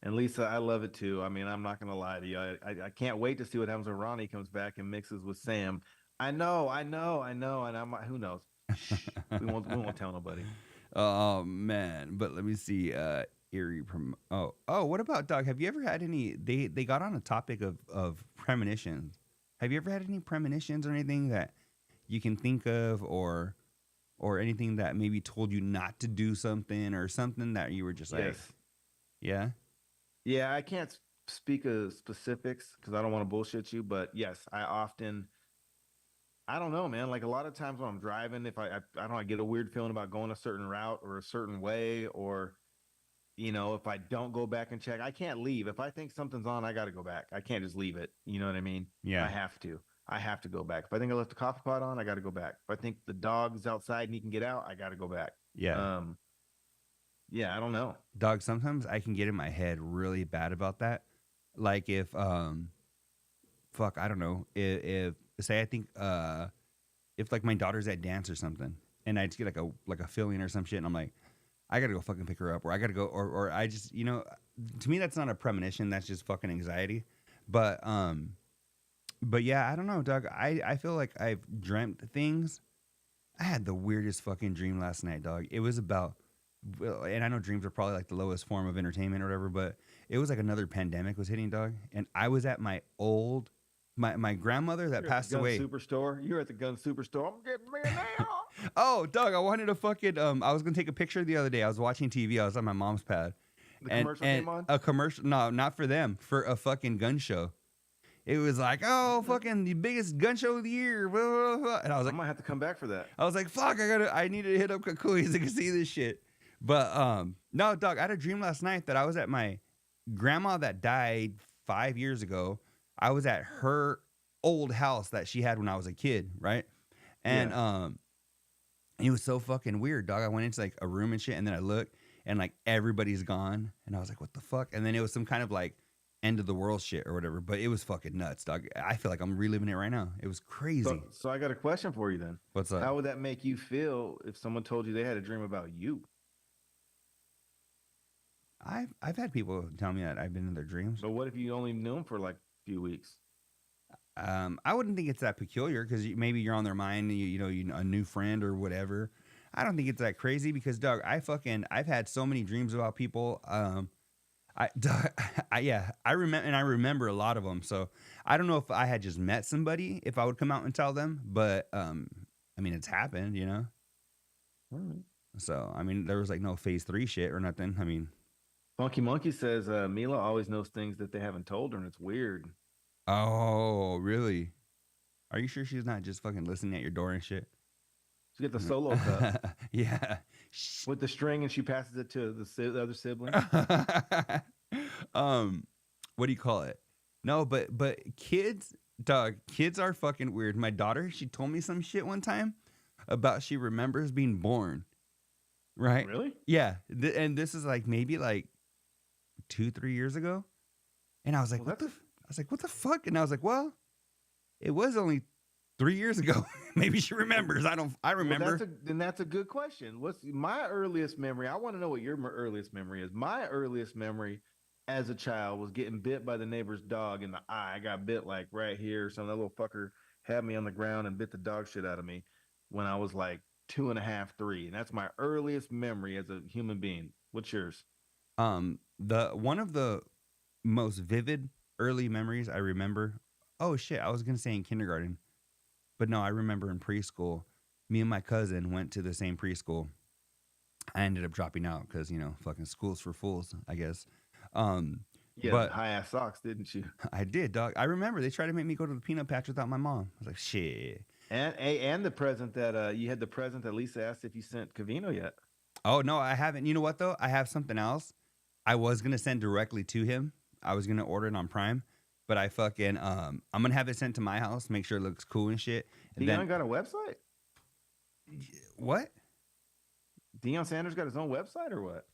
And Lisa, I love it too. I mean, I'm not going to lie to you. I can't wait to see what happens when Ronnie comes back and mixes with Sam. I know. And who knows? we won't tell nobody. Oh man, but let me see. What about, Doug? Have you ever had any? They got on a topic of premonitions. Have you ever had any premonitions or anything that you can think of, or anything that maybe told you not to do something, or something that you were just like, yeah, I can't speak of specifics because I don't want to bullshit you, but yes, I don't know, man. Like a lot of times when I'm driving, if I don't know, I get a weird feeling about going a certain route or a certain way, or, you know, if I don't go back and check, I can't leave. If I think something's on, I got to go back. I can't just leave it. You know what I mean? Yeah. I have to go back. If I think I left the coffee pot on, I got to go back. If I think the dog's outside and he can get out, I got to go back. Yeah. Yeah, I don't know. Dog, sometimes I can get in my head really bad about that. Like if, I don't know. If say I think if like my daughter's at dance or something and I just get like a feeling or some shit and I'm like, I gotta go fucking pick her up, or I gotta go, or I just, you know, to me that's not a premonition, that's just fucking anxiety. But yeah, I don't know, Doug. I feel like I've dreamt things. I had the weirdest fucking dream last night, dog. It was about, and I know dreams are probably like the lowest form of entertainment or whatever, but it was like another pandemic was hitting, dog, and I was at my old. My grandmother that passed away. Superstore. You're at the gun superstore. I'm getting me now. Oh, Doug, I wanted to fucking. I was gonna take a picture the other day. I was watching TV. I was on my mom's pad. Commercial came on. A commercial? No, not for them. For a fucking gun show. It was like, oh, fucking the biggest gun show of the year. Blah, blah, blah. And I was like, I might have to come back for that. I was like, fuck, I need to hit up Kakui so I can see this shit. But no, Doug, I had a dream last night that I was at my grandma that died 5 years ago. I was at her old house that she had when I was a kid, right? And it was so fucking weird, dog. I went into like a room and shit, and then I looked, and like everybody's gone, and I was like, what the fuck? And then it was some kind of like end of the world shit or whatever, but it was fucking nuts, dog. I feel like I'm reliving it right now. It was crazy. So I got a question for you then. What's up? How would that make you feel if someone told you they had a dream about you? I've had people tell me that I've been in their dreams. But what if you only knew them for like a few weeks? I wouldn't think it's that peculiar because maybe you're on their mind, you know, a new friend or whatever. I don't think it's that crazy because, Doug, I've had so many dreams about people. I remember a lot of them. So I don't know if I had just met somebody, if I would come out and tell them, but I mean, it's happened, you know. Right. So I mean, there was like no phase 3 shit or nothing. I mean, Funky Monkey says Mila always knows things that they haven't told her, and it's weird. Oh, really? Are you sure she's not just fucking listening at your door and shit? She get the solo cup. Yeah. With the string, and she passes it to the other sibling. What do you call it? No, but kids, dog, kids are fucking weird. My daughter, she told me some shit one time about she remembers being born. Right? Really? Yeah. And this is like maybe like 2-3 years ago. And I was like, what the fuck? And I was like, well, it was only 3 years ago. Maybe she remembers. I remember. Well, that's a good question. What's my earliest memory? I want to know what your earliest memory is. My earliest memory as a child was getting bit by the neighbor's dog in the eye. I got bit like right here. Some little fucker had me on the ground and bit the dog shit out of me when I was like 2.5, 3. And that's my earliest memory as a human being. What's yours? The one of the most vivid early memories I remember. Oh shit, I was gonna say in kindergarten. But no, I remember in preschool, me and my cousin went to the same preschool. I ended up dropping out because, fucking school's for fools, I guess. Yeah, but high ass socks, didn't you? I did, dog. I remember they tried to make me go to the peanut patch without my mom. I was like, shit. And the present that you had the present that Lisa asked if you sent Cavino yet. Oh no, I haven't. You know what though? I have something else. I was gonna send directly to him. I was gonna order it on Prime. But I fucking I'm gonna have it sent to my house, make sure it looks cool and shit. And Deion got a website? What? Deion Sanders got his own website or what?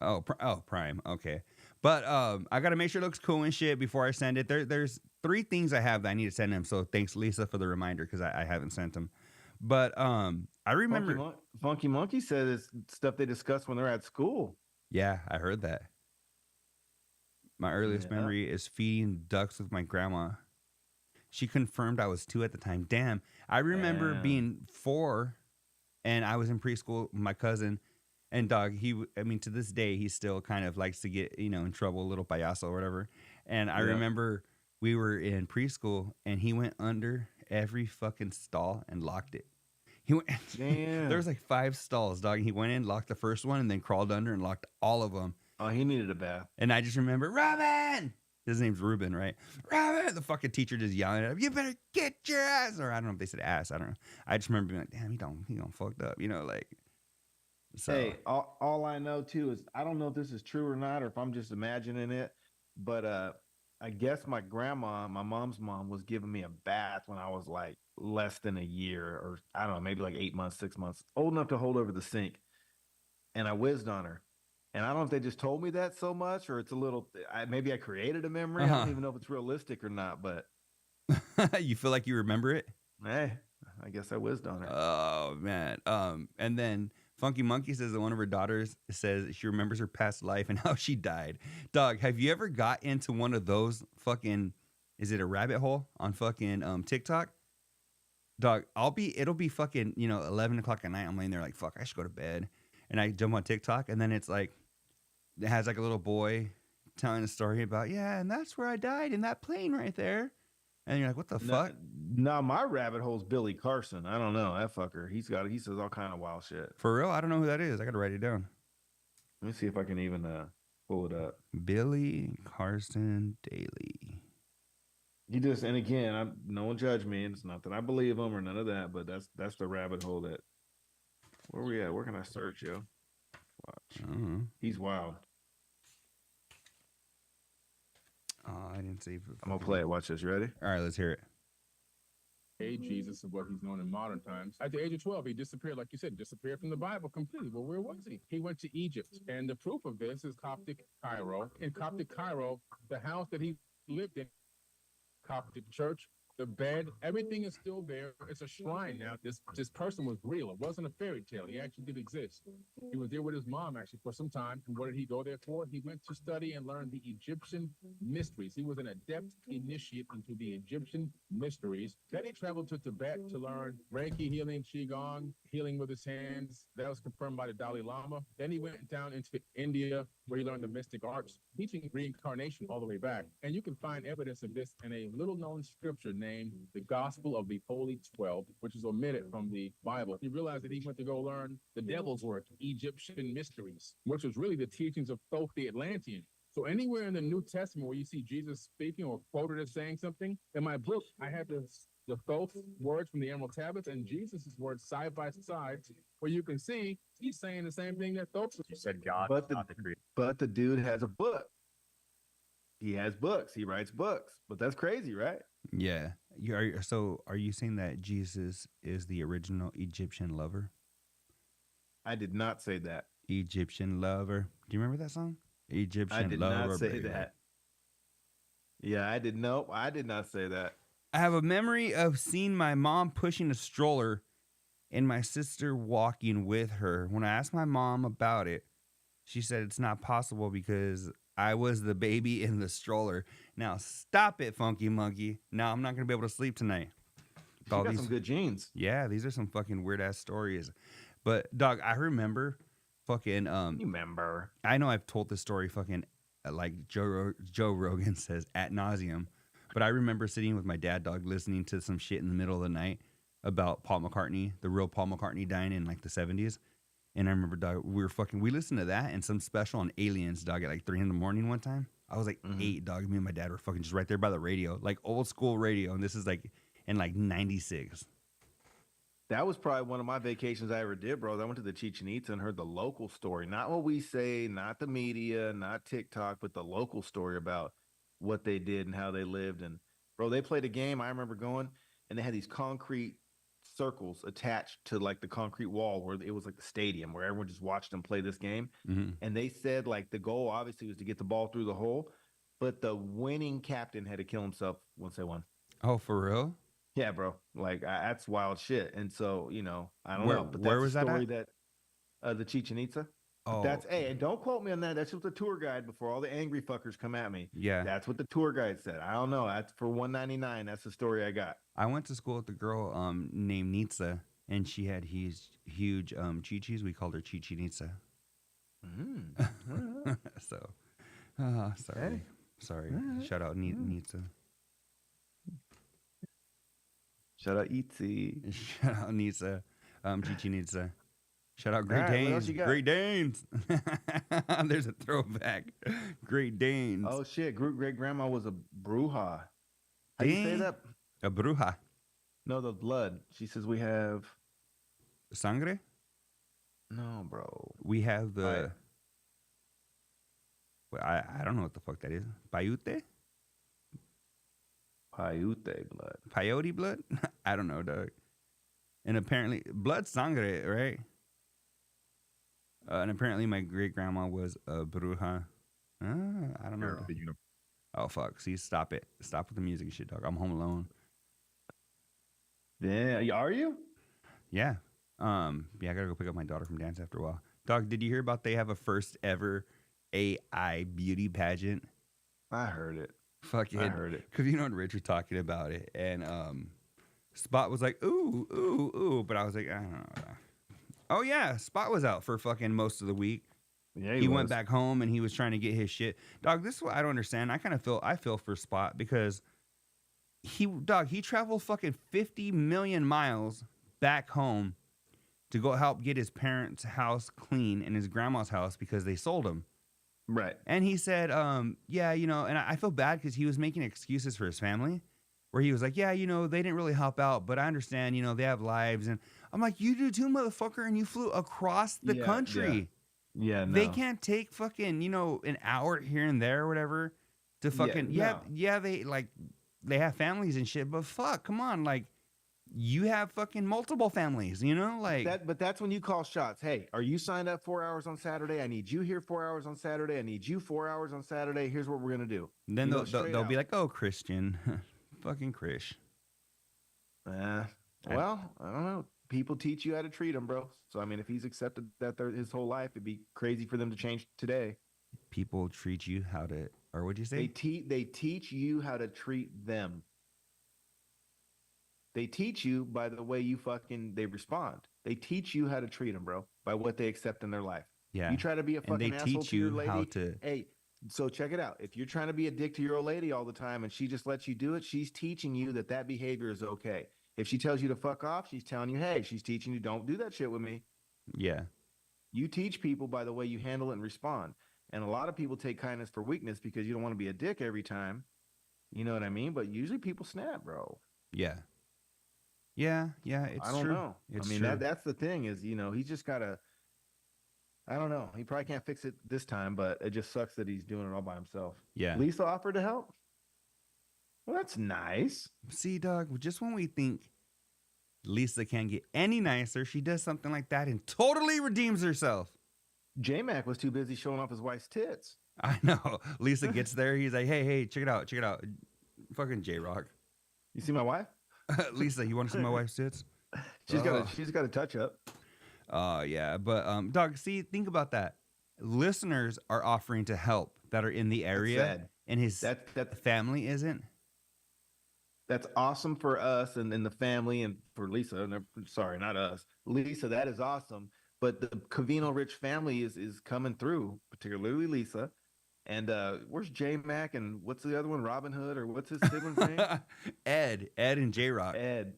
Oh, Prime. Okay. But I gotta make sure it looks cool and shit before I send it. There's 3 things I have that I need to send him. So thanks, Lisa, for the reminder because I haven't sent them. But I remember Funky Monkey said it's stuff they discussed when they're at school. Yeah, I heard that. My earliest memory is feeding ducks with my grandma. She confirmed I was 2 at the time. Damn. I remember being 4 and I was in preschool with my cousin. And dog, to this day, he still kind of likes to get, in trouble, a little payaso or whatever. And I remember we were in preschool and he went under every fucking stall and locked it. He went, there was like 5 stalls, dog. He went in, locked the first one and then crawled under and locked all of them. Oh, he needed a bath. And I just remember, Robin! His name's Ruben, right? Robin! The fucking teacher just yelling at him, you better get your ass! Or I don't know if they said ass. I don't know. I just remember being like, damn, he don't fucked up. So. Hey, all I know, too, is I don't know if this is true or not or if I'm just imagining it, but I guess my grandma, my mom's mom, was giving me a bath when I was like less than a year or I don't know, maybe like 8 months, 6 months, old enough to hold over the sink. And I whizzed on her. And I don't know if they just told me that so much or it's a little, maybe I created a memory. I don't even know if it's realistic or not, but. You feel like you remember it? Hey, I guess I whizzed on her. Oh, man. And then Funky Monkey says that one of her daughters says she remembers her past life and how she died. Dog, have you ever got into one of those fucking, is it a rabbit hole on fucking TikTok? Dog, it'll be fucking, 11 o'clock at night. I'm laying there like, fuck, I should go to bed. And I jump on TikTok and then it's like, it has like a little boy telling a story about, and that's where I died in that plane right there. And you're like, what the fuck? No, my rabbit hole's Billy Carson. I don't know. That fucker. He says all kind of wild shit. For real? I don't know who that is. I got to write it down. Let me see if I can even pull it up. Billy Carson Daily. And again, no one judge me. It's not that I believe him or none of that, but that's the rabbit hole that. Where we at? Where can I search, yo? Watch. He's wild. I didn't save it. I'm gonna play it. Watch this. You ready? All right, let's hear it. Jesus is what he's known in modern times. At the age of 12, he disappeared, like you said, disappeared from the Bible completely. Well, where was he? He went to Egypt. And the proof of this is Coptic Cairo. In Coptic Cairo, the house that he lived in, Coptic church, the bed, everything is still there. It's a shrine now. This person was real. It wasn't a fairy tale. He actually did exist. He was there with his mom actually for some time. And what did he go there for? He went to study and learn the Egyptian mysteries. He was an adept initiate into the Egyptian mysteries. Then he traveled to Tibet to learn Reiki healing, Qigong, healing with his hands. That was confirmed by the Dalai Lama. Then he went down into India where he learned the mystic arts, teaching reincarnation all the way back. And you can find evidence of this in a little known scripture named the Gospel of the Holy 12, which is omitted from the Bible. He realized that he went to go learn the devil's work, Egyptian mysteries, which was really the teachings of Thoth the Atlantean. So anywhere in the New Testament where you see Jesus speaking or quoted as saying something, in my book, I have the Thoth words from the Emerald Tablets and Jesus' words side by side, where you can see he's saying the same thing that Thoth was. You said God, But not the creator. but the dude has a book. He has books. He writes books. But that's crazy, right? Yeah. Are you saying that Jesus is the original Egyptian lover? I did not say that. Egyptian lover. Do you remember that song? Egyptian I did lover. not say baby. that. Yeah, I did. Nope, I did not say that. I have a memory of seeing my mom pushing a stroller and my sister walking with her. When I asked my mom about it, she said it's not possible because I was the baby in the stroller. Now stop it, Funky Monkey. Now I'm not going to be able to sleep tonight. You got some good genes. Yeah, these are some fucking weird ass stories. But dog, I remember fucking You remember? I know I've told this story fucking like Joe Rogan says ad nauseum, but I remember sitting with my dad, dog, listening to some shit in the middle of the night about Paul McCartney, the real Paul McCartney dying in like the 70s. And I remember, dog, we listened to that and some special on aliens, dog, at like 3 a.m. one time. I was like 8, dog. Me and my dad were fucking just right there by the radio, like old school radio. And this is like in like 96. That was probably one of my vacations I ever did, bro. I went to the Chichen Itza and heard the local story. Not what we say, not the media, not TikTok, but the local story about what they did and how they lived. And, bro, they played a game. I remember going, and they had these concrete circles attached to, like, the concrete wall where it was like the stadium where everyone just watched them play this game. Mm-hmm. And they said, like, the goal obviously was to get the ball through the hole, but the winning captain had to kill himself once they won. Oh, for real? Yeah, bro. Like that's wild shit. And so, you know, I don't Where- know. But where that's was the that story that the Chichen Itza. Oh, That's and don't quote me on that. That's just the tour guide before all the angry fuckers come at me. yeah. That's what the tour guide said. I don't know. That's for $199. That's the story I got. I went to school with a girl named Nitsa, and she had huge chi-chis. We called her Chichen Itza. So, sorry. Hey. Sorry. Alright. Shout out Nitsa. Shout out Itzy. Shout out Nitsa. Chichen Itza. Shout out Great Alright, what else Danes. you got? Great Danes. There's a throwback. Great Danes. Oh shit. Great grandma was a bruja. How do you say Dang. that? A bruja. No, the blood. She says we have Sangre? no, bro. We have the. Right. Well, I don't know what the fuck that is. Paiute? Paiute blood. Peyote blood? I don't know, dog. And apparently, blood sangre, right? And apparently, my great grandma was a bruja. I don't know. of the universe. Oh fuck! See, stop it! Stop with the music and shit, dog. I'm home alone. Yeah, are you? Yeah. Yeah. I gotta go pick up my daughter from dance after a while. Dog, did you hear about they have a first ever AI beauty pageant? I heard it. Fuck it. I heard it. Because you know, Rich was talking about it, and Spot was like, ooh, ooh, ooh, but I was like, I don't know. Oh yeah, Spot was out for fucking most of the week. Yeah, He went back home and he was trying to get his shit. Dog, this is what I don't understand. I feel for Spot because he traveled fucking 50 million miles back home to go help get his parents' house clean and his grandma's house because they sold him. Right. And he said, yeah, you know, and I feel bad because he was making excuses for his family where he was like, yeah, you know, they didn't really help out, but I understand, you know, they have lives. And I'm like, you do too, motherfucker. And you flew across the country. Yeah, no. They can't take fucking, you know, an hour here and there or whatever to fucking, they have families and shit, but fuck, come on. Like, you have fucking multiple families, you know, like But that's when you call shots. Hey, are you signed up 4 hours on Saturday? I need you here 4 hours on Saturday. I need you 4 hours on Saturday. Here's what we're gonna do. then You know, they'll straight be out. like, oh, Christian, fucking Krish. Well, I don't know. People teach you how to treat them, bro. So I mean, if he's accepted that his whole life, it'd be crazy for them to change today. People treat you how to, or what'd you say? They teach you how to treat them. They teach you by the way they respond. They teach you how to treat them, bro, by what they accept in their life. Yeah. You try to be a And fucking they asshole teach to your you lady. how to, Hey, so check it out. If you're trying to be a dick to your old lady all the time and she just lets you do it, she's teaching you that behavior is okay. If she tells you to fuck off, she's telling you, hey, she's teaching you, don't do that shit with me. yeah. You teach people by the way you handle it and respond. And a lot of people take kindness for weakness because you don't want to be a dick every time. You know what I mean? But usually people snap, bro. Yeah. Yeah, it's I don't true. know. It's I mean, true. that's the thing is, he's just got to, I don't know. He probably can't fix it this time, but it just sucks that he's doing it all by himself. Yeah. Lisa offered to help. Well, that's nice. See, dog, just when we think Lisa can't get any nicer, she does something like that and totally redeems herself. J-Mac was too busy showing off his wife's tits. I know. Lisa gets there. He's like, hey, check it out. Fucking J-Rock. You see my wife? Lisa, you want to see my wife's tits? She's got a touch up. Yeah. But, dog, see, think about that. Listeners are offering to help that are in the area. And his family isn't. That's awesome for us and the family and for Lisa. Sorry, not us. Lisa, that is awesome. But the Covino Rich family is coming through, particularly Lisa. And where's J-Mac and what's the other one? Robin Hood or what's his sibling's name? Ed and J-Rock. Ed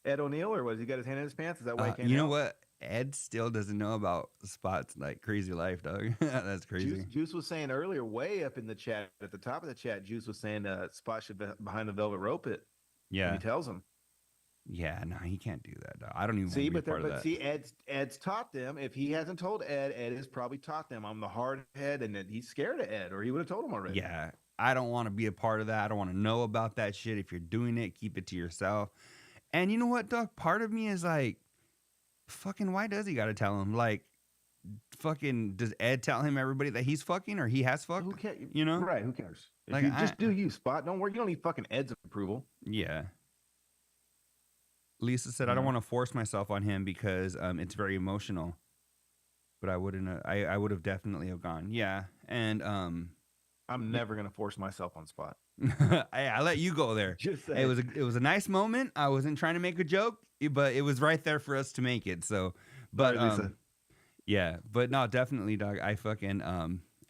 O'Neill, or was he got his hand in his pants? Is that why he came You know what? Ed still doesn't know about Spot's like crazy life, dog. That's crazy. Juice was saying earlier, way up in the chat, at the top of the chat, Juice was saying Spot should be behind the velvet rope it. Yeah. And he tells him. Yeah, no, he can't do that, dog. I don't even see, want to be part of that. See, Ed's taught them. If he hasn't told Ed has probably taught them. I'm the hard head, and that he's scared of Ed, or he would have told him already. Yeah, I don't want to be a part of that. I don't want to know about that shit. If you're doing it, keep it to yourself. And you know what, dog? Part of me is like, fucking, why does he got to tell him? Like, fucking, does Ed tell him everybody that he's fucking or he has fucked? Who cares? You know? Right, who cares? If like, just do you, Spot. Don't worry. You don't need fucking Ed's approval. Yeah. Lisa said, I don't want to force myself on him because it's very emotional. But I wouldn't. I would have definitely have gone. Yeah. And I'm never going to force myself on Spot. I let you go there. Just it was a nice moment. I wasn't trying to make a joke, but it was right there for us to make it. So, but Lisa. Yeah, but no, definitely, dog. I fucking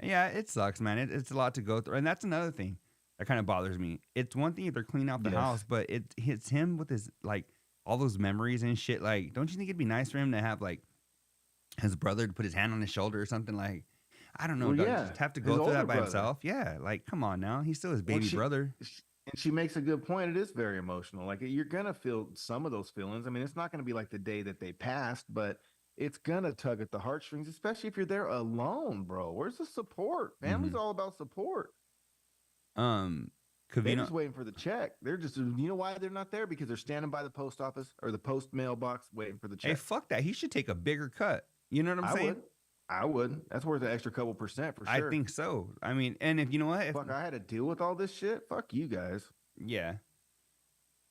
yeah, it sucks, man. It's a lot to go through, and that's another thing that kind of bothers me. It's one thing if they're cleaning out the house, but it hits him with his like all those memories and shit. Like, don't you think it'd be nice for him to have like his brother to put his hand on his shoulder or something? Like, I don't know, well, dog, yeah. just have to go through that by himself. Yeah, like, come on now, he's still his baby brother. And she makes a good point. It is very emotional. Like, you're gonna feel some of those feelings. I mean, it's not gonna be like the day that they passed, but it's gonna tug at the heartstrings, especially if you're there alone, bro. Where's the support? Family's all about support. They're just waiting for the check. They're just, you know why they're not there? Because they're standing by the post office or the post mailbox waiting for the check. Hey, fuck that. He should take a bigger cut. You know what I'm saying? I would. That's worth an extra couple percent for sure. I think so. I mean, and if you know what? Fuck, I had to deal with all this shit. Fuck you guys. Yeah.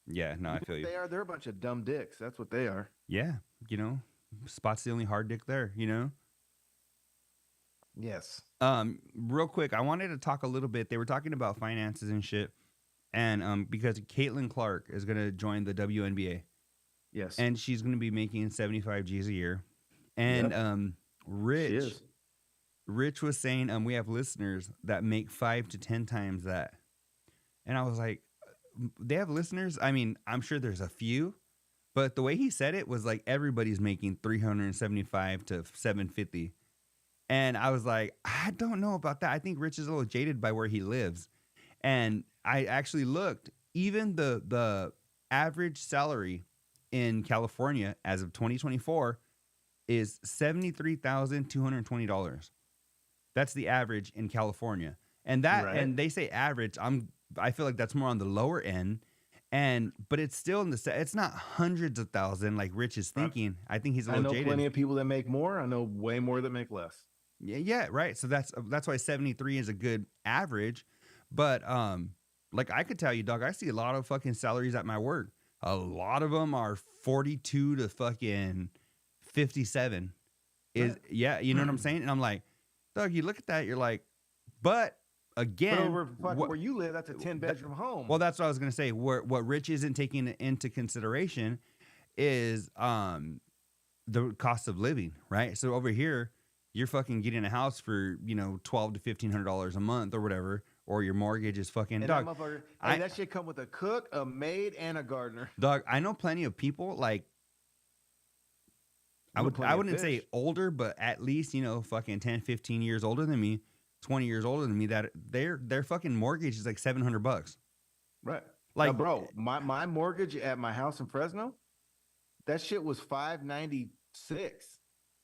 Yeah, no, I feel you. They're a bunch of dumb dicks. That's what they are. Yeah, you know, Spot's the only hard dick there, you know? Yes. Real quick, I wanted to talk a little bit. They were talking about finances and shit. And because Caitlin Clark is going to join the WNBA. Yes. And she's going to be making 75 G's a year. And Rich was saying we have listeners that make 5 to 10 times that. And I was like, they have listeners? I mean, I'm sure there's a few, but the way he said it was like everybody's making 375 to 750. And I was like, I don't know about that. I think Rich is a little jaded by where he lives. And I actually looked, even the average salary in California as of 2024 is $73,220. That's the average in California. And that, and they say average, I feel like that's more on the lower end. But it's still in it's not hundreds of thousands like Rich is thinking. I think he's a little jaded. I know plenty of people that make more. I know way more that make less. Yeah, right. So that's why 73 is a good average. But like I could tell you, dog, I see a lot of fucking salaries at my work. A lot of them are 42 to fucking 57. You know what I'm saying? And I'm like, dog, you look at that, you're like, but again, where you live, that's a 10-bedroom home. Well, that's what I was gonna say. What Rich isn't taking into consideration is the cost of living, right? So over here, you're fucking getting a house for $1,200 to $1,500 a month or whatever, or your mortgage is fucking dog. That shit come with a cook, a maid, and a gardener. Dog, I know plenty of people like. I wouldn't say older, but at least fucking 10, 15 years older than me. 20 years older than me that their fucking mortgage is like $700. Right. Like, now, bro, my mortgage at my house in Fresno, that shit was $596.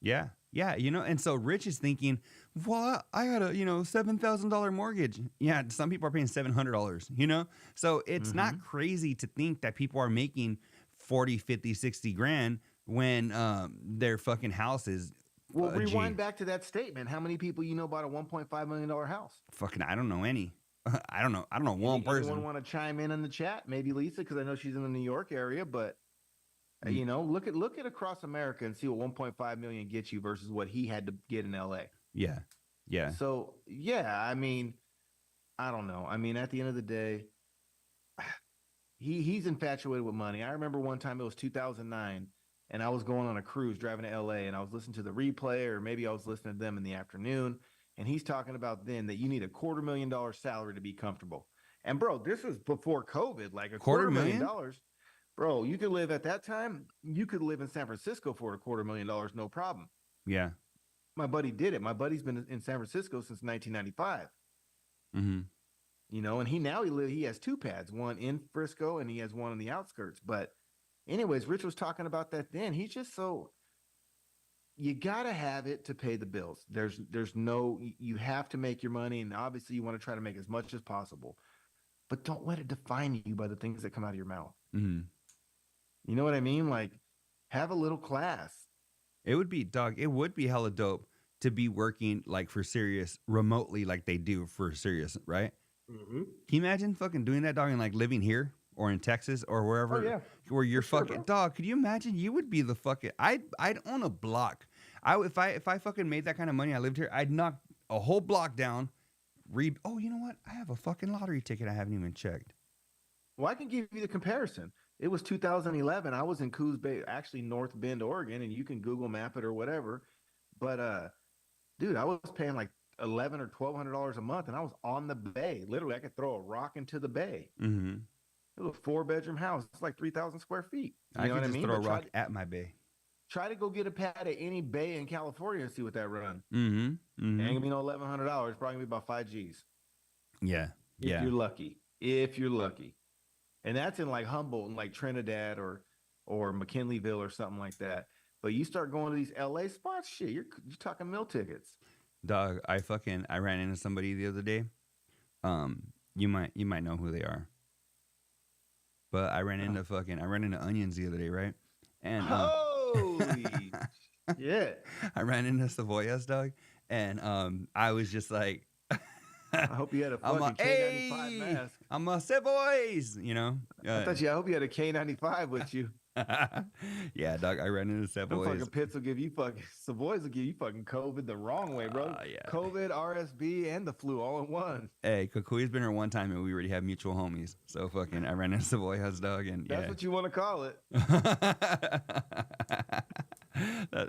Yeah. Yeah. You know, and so Rich is thinking, well, I got a, $7,000 mortgage. Yeah. Some people are paying $700, So it's not crazy to think that people are making 40, 50, 60 grand when their fucking house is. Well, rewind back to that statement. How many people bought a $1.5 million house? Fucking, I don't know any. I don't know one person. Anyone want to chime in the chat? Maybe Lisa, because I know she's in the New York area. But look at across America and see what 1.5 million gets you versus what he had to get in LA. Yeah, yeah. So yeah, I mean, I don't know. I mean, at the end of the day, he's infatuated with money. I remember one time it was 2009, and I was going on a cruise driving to LA, and I was listening to the replay, or maybe I was listening to them in the afternoon. And he's talking about then that you need a $250,000 salary to be comfortable. And bro, this was before COVID, like a $250,000. Bro, you could live at that time. You could live in San Francisco for a $250,000, no problem. Yeah. My buddy did it. My buddy's been in San Francisco since 1995. And he has two pads, one in Frisco and he has one on the outskirts. But anyways, Rich was talking about that then. He's just you got to have it to pay the bills. You have to make your money. And obviously you want to try to make as much as possible, but don't let it define you by the things that come out of your mouth. You know what I mean? Like, have a little class. It would be hella dope to be working like for Sirius remotely, like they do for Sirius, right? Can you imagine fucking doing that, dog, and like living here or in Texas or wherever where you're fucking dog? Could you imagine? You would be the fucking. I'd own a block. If I fucking made that kind of money, I lived here, I'd knock a whole block down. Oh, you know what? I have a fucking lottery ticket I haven't even checked. Well, I can give you the comparison. It was 2011. I was in Coos Bay, actually North Bend, Oregon, and you can Google map it or whatever. But dude, I was paying like $1,100 or $1,200 a month, and I was on the bay. Literally, I could throw a rock into the bay. It was a 4-bedroom house. It's like 3,000 square feet. I could just throw a rock at my bay. Try to go get a pad at any bay in California and see what that run. Ain't gonna be no $1,100. Probably gonna be about 5 G's. Yeah. If you're lucky. And that's in like Humboldt and like Trinidad or McKinleyville or something like that. But you start going to these LA spots, shit, you're talking meal tickets. Dog, I ran into somebody the other day. You might know who they are. But I ran into Onions the other day, right? And holy shit. I ran into Cebollas, dog, and I was just like, I hope you had a fucking K95 mask. I'm a Cebollas, I hope you had a K95 with you. Yeah, dog, I ran into Cebollas. Fucking pits will give you fucking Cebollas will give you fucking COVID the wrong way, bro. Yeah. COVID, RSV, and the flu all in one. Hey, Kukui's been here one time, and we already have mutual homies. So fucking, I ran into Cebollas, dog, and that's what you want to call it.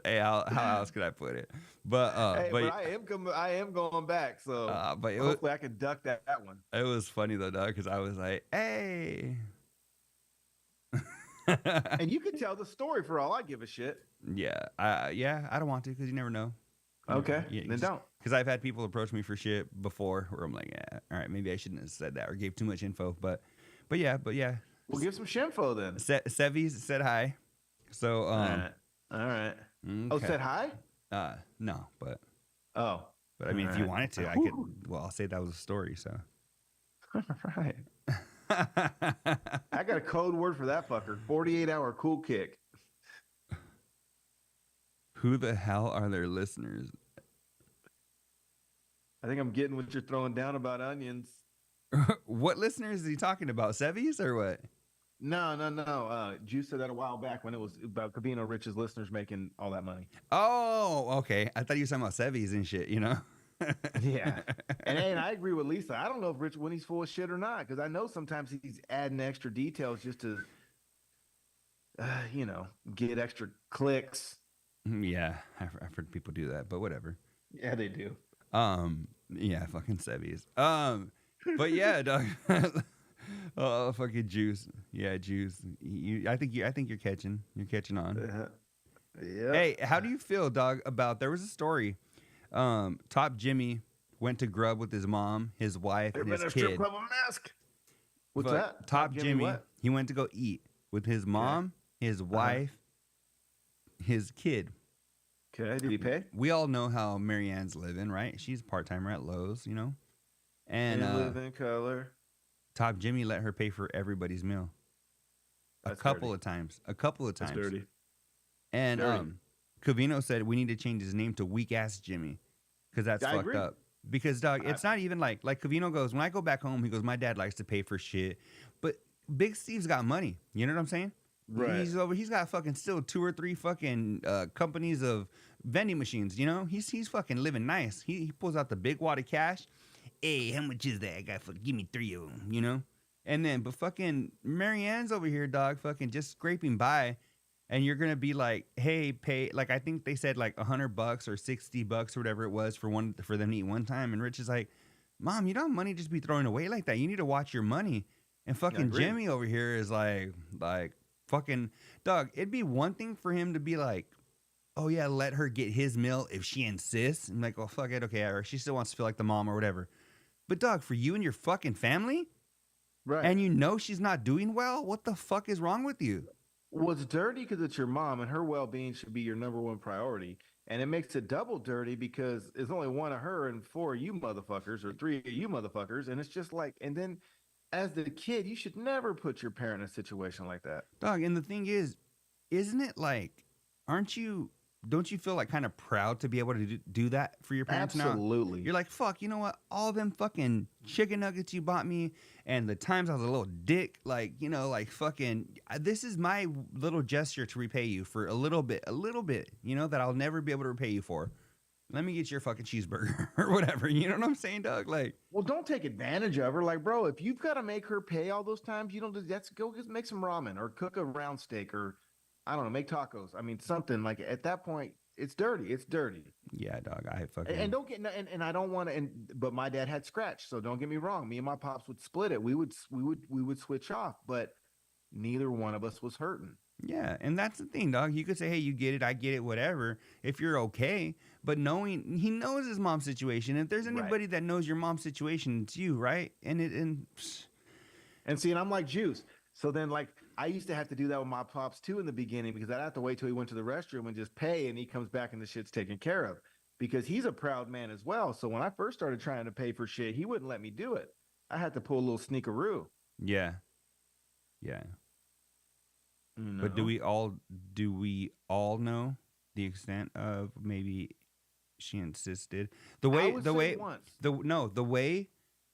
Hey, how else could I put it? But I am going back, so but hopefully I can duck that one. It was funny though, dog, because I was like, hey. And you can tell the story for all I give a shit. Yeah, I don't want to because you never know. Okay, then don't. Because I've had people approach me for shit before where I'm like, yeah, all right, maybe I shouldn't have said that or gave too much info. But yeah. We'll give some shinfo then. Sevies said hi. So all right. Okay. Oh, said hi? No, but but I mean, if you wanted to, I could. Well, I'll say that was a story. So all right. I got a code word for that fucker. 48-hour cool kick. Who the hell are their listeners? I think I'm getting what you're throwing down about Onions. What listeners is he talking about? Sevies or what? No. Juice said that a while back when it was about Cabino Rich's listeners making all that money. Oh, okay. I thought you were talking about Sevies and shit, Yeah. And I agree with Lisa. I don't know if Rich when he's full of shit or not, because I know sometimes he's adding extra details just to, get extra clicks. Yeah, I've heard people do that, but whatever. Yeah, they do. Yeah, fucking Sevies. But yeah, dog. Oh, fucking Juice. Yeah, Juice. I think you're catching on. Yeah. Hey, how do you feel, dog? About there was a story. Top Jimmy went to grub with his mom, his wife, and his kid. Club with mask. What's But that? Top Jimmy, what? he went to go eat with his mom, his wife, his kid. Okay, did he pay? We all know how Marianne's living, right? She's a part-timer at Lowe's, you know? And live in color. Top Jimmy let her pay for everybody's meal. A couple of times. That's dirty. And Dirty. Covino said we need to change his name to Weak Ass Jimmy because that's I fucked agree. up. Because dog, it's not even like Covino goes, when I go back home, he goes, my dad likes to pay for shit, but Big Steve's got money. You know what I'm saying? Right. He's got fucking still 2 or 3 fucking companies of vending machines. You know, he's fucking living nice. He pulls out the big wad of cash. Hey, how much is that? I got give me 3 of them. You know, and then but fucking Marianne's over here, dog, fucking just scraping by. And you're gonna be like, hey, pay like I think they said like $100 or $60 or whatever it was for them to eat one time. And Rich is like, Mom, you don't have money just be throwing away like that. You need to watch your money. And fucking Jimmy over here is like fucking dog. It'd be one thing for him to be like, oh yeah, let her get his meal if she insists. I'm like, well, fuck it, okay, or she still wants to feel like the mom or whatever. But dog, for you and your fucking family, Right. and you know she's not doing well, what the fuck is wrong with you? Well, it's dirty because it's your mom, and her well-being should be your number one priority. And it makes it double dirty because there's only 1 of her and 4 of you motherfuckers, or 3 of you motherfuckers. And it's just like, and then as the kid, you should never put your parent in a situation like that. Dog, and the thing is, isn't it like, don't you feel like kind of proud to be able to do that for your parents now? Absolutely. You're like, fuck, you know what? All them fucking chicken nuggets you bought me and the times I was a little dick, like, you know, like fucking, this is my little gesture to repay you for a little bit, you know, that I'll never be able to repay you for. Let me get your fucking cheeseburger or whatever. You know what I'm saying, Doug? Like, well, don't take advantage of her. Like, bro, if you've got to make her pay all those times, you don't do that's go just make some ramen or cook a round steak or I don't know, make tacos. I mean, something like at that point, it's dirty. It's dirty. yeah, dog, I fucking. And don't get and I don't want to. But my dad had scratch, so don't get me wrong. Me and my pops would split it. We would switch off, but neither one of us was hurting. Yeah, and that's the thing, dog. You could say, hey, you get it, I get it, whatever, if you're okay. But he knows his mom's situation. If there's anybody that knows your mom's situation, it's you, right? And see, and I'm like Juice. So then, like, I used to have to do that with my pops too in the beginning because I'd have to wait till he went to the restroom and just pay, and he comes back and the shit's taken care of because he's a proud man as well. So when I first started trying to pay for shit, he wouldn't let me do it. I had to pull a little sneakeroo. yeah. You But know? do we all know the extent of maybe she insisted? The way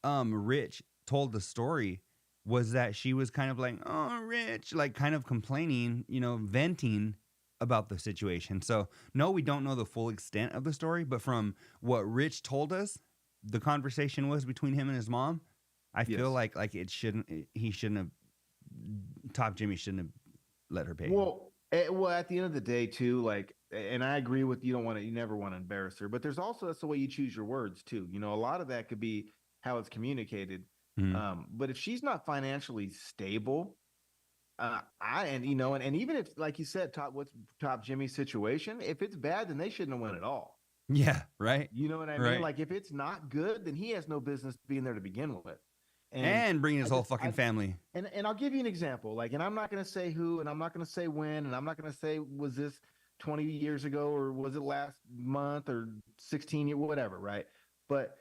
Rich told the story was that she was kind of like, oh, Rich, like kind of complaining, you know, venting about the situation. So no, we don't know the full extent of the story, but from what Rich told us, the conversation was between him and his mom. I feel like he shouldn't have, Top Jimmy shouldn't have let her pay. Well, at the end of the day, too, like, and I agree with you never want to embarrass her, but there's also that's the way you choose your words too. You know, a lot of that could be how it's communicated. But if she's not financially stable, and even if, like you said, what's Top Jimmy's situation, if it's bad, then they shouldn't have won at all. Yeah, right. You know what I mean? Like if it's not good, then he has no business being there to begin with. And bringing his whole fucking family. And I'll give you an example. Like, and I'm not going to say who, and I'm not going to say when, and I'm not going to say was this 20 years ago or was it last month or 16 years, whatever, right? But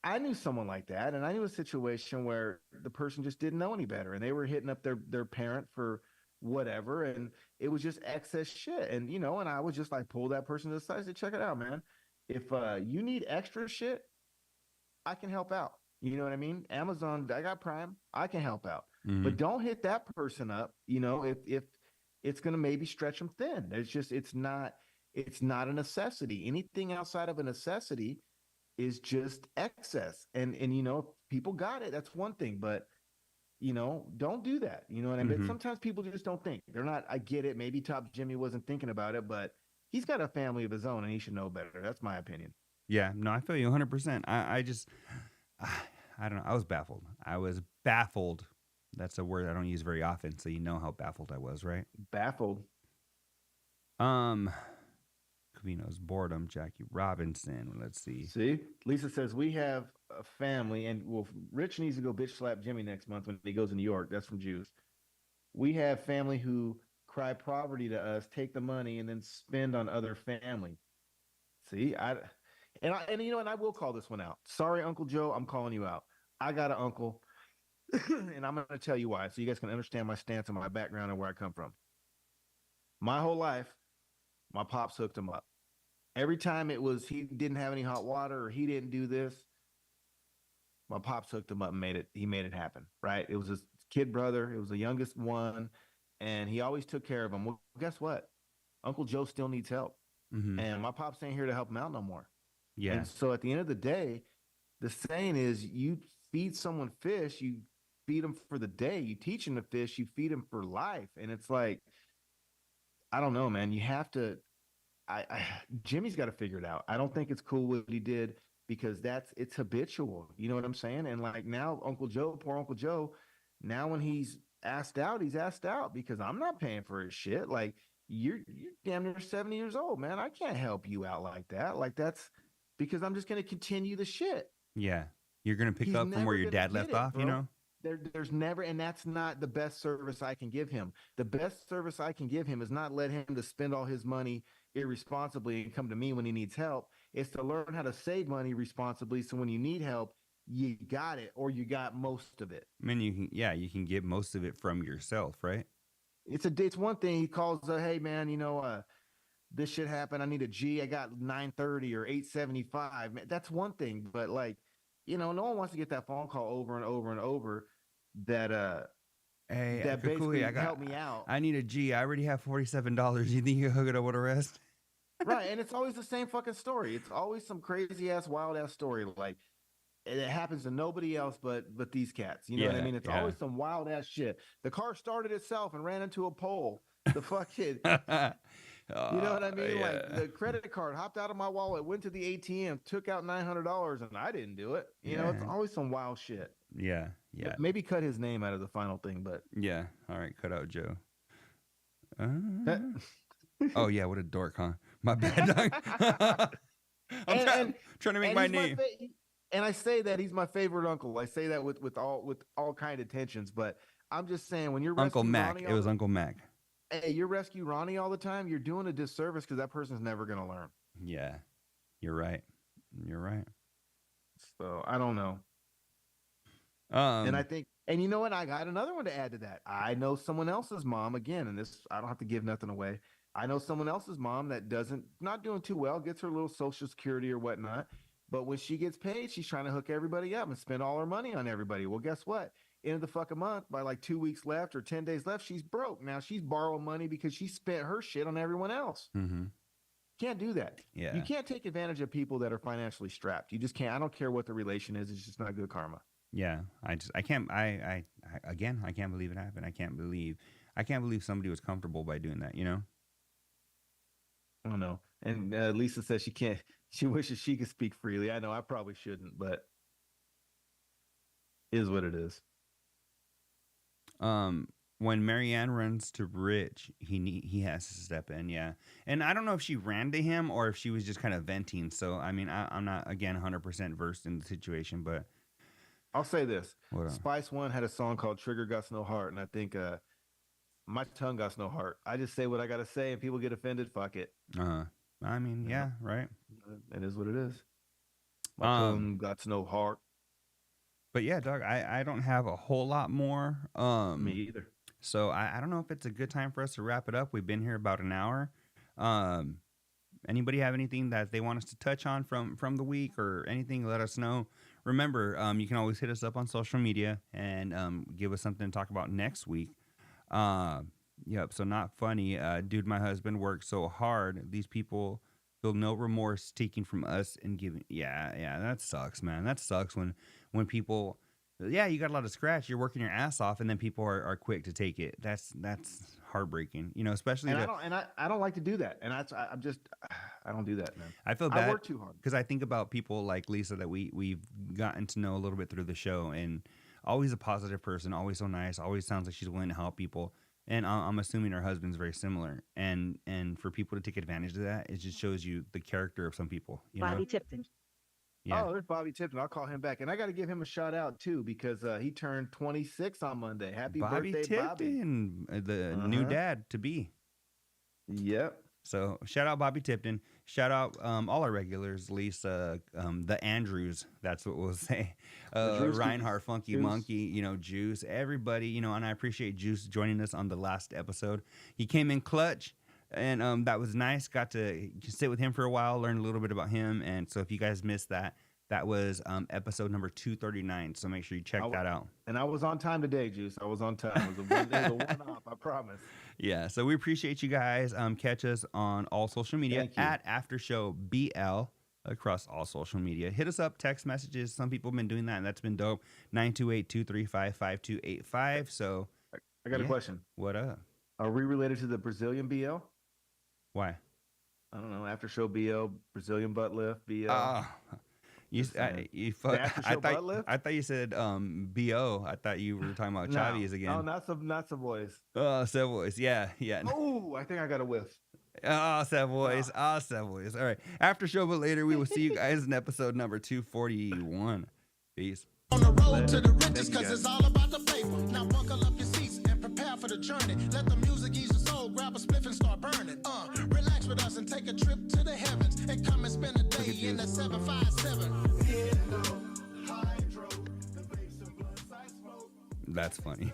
I knew someone like that, and I knew a situation where the person just didn't know any better, and they were hitting up their parent for whatever, and it was just excess shit. And and I would just like pull that person to the side and say, check it out, man. If you need extra shit, I can help out. You know what I mean? Amazon, I got Prime, I can help out. Mm-hmm. But don't hit that person up, if it's going to maybe stretch them thin. It's not a necessity. Anything outside of a necessity is just excess. And if people got it, that's one thing, but don't do that. You know what I mean? Mm-hmm. Sometimes people just don't think. They're not, I get it. Maybe Top Jimmy wasn't thinking about it, but he's got a family of his own and he should know better. That's my opinion. Yeah, no, I feel you 100%. I don't know. I was baffled. That's a word I don't use very often, so you know how baffled I was, right? Baffled. Covino Covino's boredom. Jackie Robinson. Let's see. See, Lisa says we have a family, and well, Rich needs to go bitch slap Jimmy next month when he goes to New York. That's from Jews. We have family who cry poverty to us, take the money, and then spend on other family. See, and you know, and I will call this one out. Sorry, Uncle Joe, I'm calling you out. I got an uncle, and I'm going to tell you why, so you guys can understand my stance and my background and where I come from. My whole life, my pops hooked him up. Every time it was he didn't have any hot water or he didn't do this, my pops hooked him up and he made it happen, right? It was his kid brother. It was the youngest one, and he always took care of him. Well, guess what? Uncle Joe still needs help, and my pops ain't here to help him out no more. Yeah. And so at the end of the day, the saying is you feed someone fish, you feed them for the day. You teach them to fish, you feed them for life. And it's like, I don't know, man. You have to, Jimmy's got to figure it out. I don't think it's cool what he did because it's habitual. You know what I'm saying? And like now, poor Uncle Joe, now when he's asked out because I'm not paying for his shit. Like you're damn near 70 years old, man. I can't help you out like that. Like that's because I'm just going to continue the shit. Yeah. You're going to pick up from where your dad left off, you know? There's never, and that's not the best service I can give him. The best service I can give him is not let him to spend all his money irresponsibly and come to me when he needs help. It's to learn how to save money responsibly. So when you need help, you got it, or you got most of it. I mean, you can get most of it from yourself, right? It's one thing he calls, hey man, you know, this shit happened. I need a G. I got 930 or 875. That's one thing. But like, you know, no one wants to get that phone call over and over and over that hey, that basically help me out. I need a G. I already have $47. You think you can hook it up with the rest? Right. And it's always the same fucking story. It's always some crazy ass, wild ass story. Like it happens to nobody else but these cats. You know what I mean? It's always some wild ass shit. The car started itself and ran into a pole. The fucking you know what I mean? Like the credit card hopped out of my wallet, went to the ATM, took out $900, and I didn't do it. You know, it's always some wild shit. Yeah. Maybe cut his name out of the final thing, but yeah. All right, cut out Joe. Oh yeah, what a dork, huh? My bad, dog. I'm trying to make my name. And I say that he's my favorite uncle. I say that with all kind of tensions, but I'm just saying when you're Uncle Mac, it was Uncle Mac. Hey, you rescue Ronnie all the time, you're doing a disservice because that person's never going to learn. Yeah, you're right. So I don't know. And I think, and you know what? I got another one to add to that. I know someone else's mom again, and this, I don't have to give nothing away. I know someone else's mom that not doing too well, gets her little Social Security or whatnot. But when she gets paid, she's trying to hook everybody up and spend all her money on everybody. Well, guess what? End of the fucking month, by like 2 weeks left or 10 days left, she's broke. Now she's borrowing money because she spent her shit on everyone else. Can't do that. Yeah. You can't take advantage of people that are financially strapped. You just can't. I don't care what the relation is. It's just not good karma. Yeah. I can't believe it happened. I can't believe somebody was comfortable by doing that, you know? I don't know. And Lisa says she wishes she could speak freely. I know I probably shouldn't, but it is what it is. When Marianne runs to Rich, he has to step in, yeah. And I don't know if she ran to him or if she was just kind of venting. So I mean, I'm not again 100% versed in the situation, but I'll say this: Spice One had a song called "Trigger Got No Heart," and I think my tongue got no heart. I just say what I gotta say, and people get offended. Fuck it. I mean, yeah, right. It is what it is. My tongue got no heart. But yeah, dog, I don't have a whole lot more. Me either. So I don't know if it's a good time for us to wrap it up. We've been here about an hour. Anybody have anything that they want us to touch on from the week or anything? Let us know. Remember, you can always hit us up on social media and give us something to talk about next week. Yep. So not funny. Dude, my husband worked so hard. These people feel no remorse taking from us and giving. Yeah. That sucks, man. That sucks when people. Yeah, you got a lot of scratch. You're working your ass off, and then people are quick to take it. That's heartbreaking, you know. Especially, I don't like to do that, and I don't do that, man. I feel bad. I work too hard because I think about people like Lisa that we've gotten to know a little bit through the show, and always a positive person, always so nice, always sounds like she's willing to help people. And I'm assuming her husband's very similar. And for people to take advantage of that, it just shows you the character of some people. You Bobby know? Tipton. Yeah. Oh, there's Bobby Tipton. I'll call him back. And I got to give him a shout out, too, because he turned 26 on Monday. Happy Bobby birthday, Bobby. Tipton, the new dad to be. Yep. So shout out Bobby Tipton. Shout out all our regulars, Lisa, the Andrews. That's what we'll say. Reinhardt, Funky Juice. Monkey, Juice, everybody, and I appreciate Juice joining us on the last episode. He came in clutch, and that was nice. Got to sit with him for a while, learn a little bit about him. And so if you guys missed that, that was episode number 239. So make sure you check that out. And I was on time today, Juice. I was on time. It was a one-off, I promise. Yeah, so we appreciate you guys. Catch us on all social media at AfterShowBL across all social media. Hit us up, text messages. Some people have been doing that, and that's been dope. 928-235-5285. So I got a question. What up? Are we related to the Brazilian BL? Why? I don't know. After show BL, Brazilian butt lift BL. You butt lift? I thought you said BO. I thought you were talking about Chavis again. No, not Savoys. Oh, Savoys. Yeah. Oh, I think I got a whiff. Oh, Savoys. Oh, Savoys. All right. After show, but later we will see you guys in episode number 241. Peace. On the road to the riches, cause it's all about the paper. Now buckle up your seats and prepare for the journey. Let the music ease your soul, grab a spliff and start burning. Relax with us and take a trip to the heavens and come and spend a day in the 757. That's funny.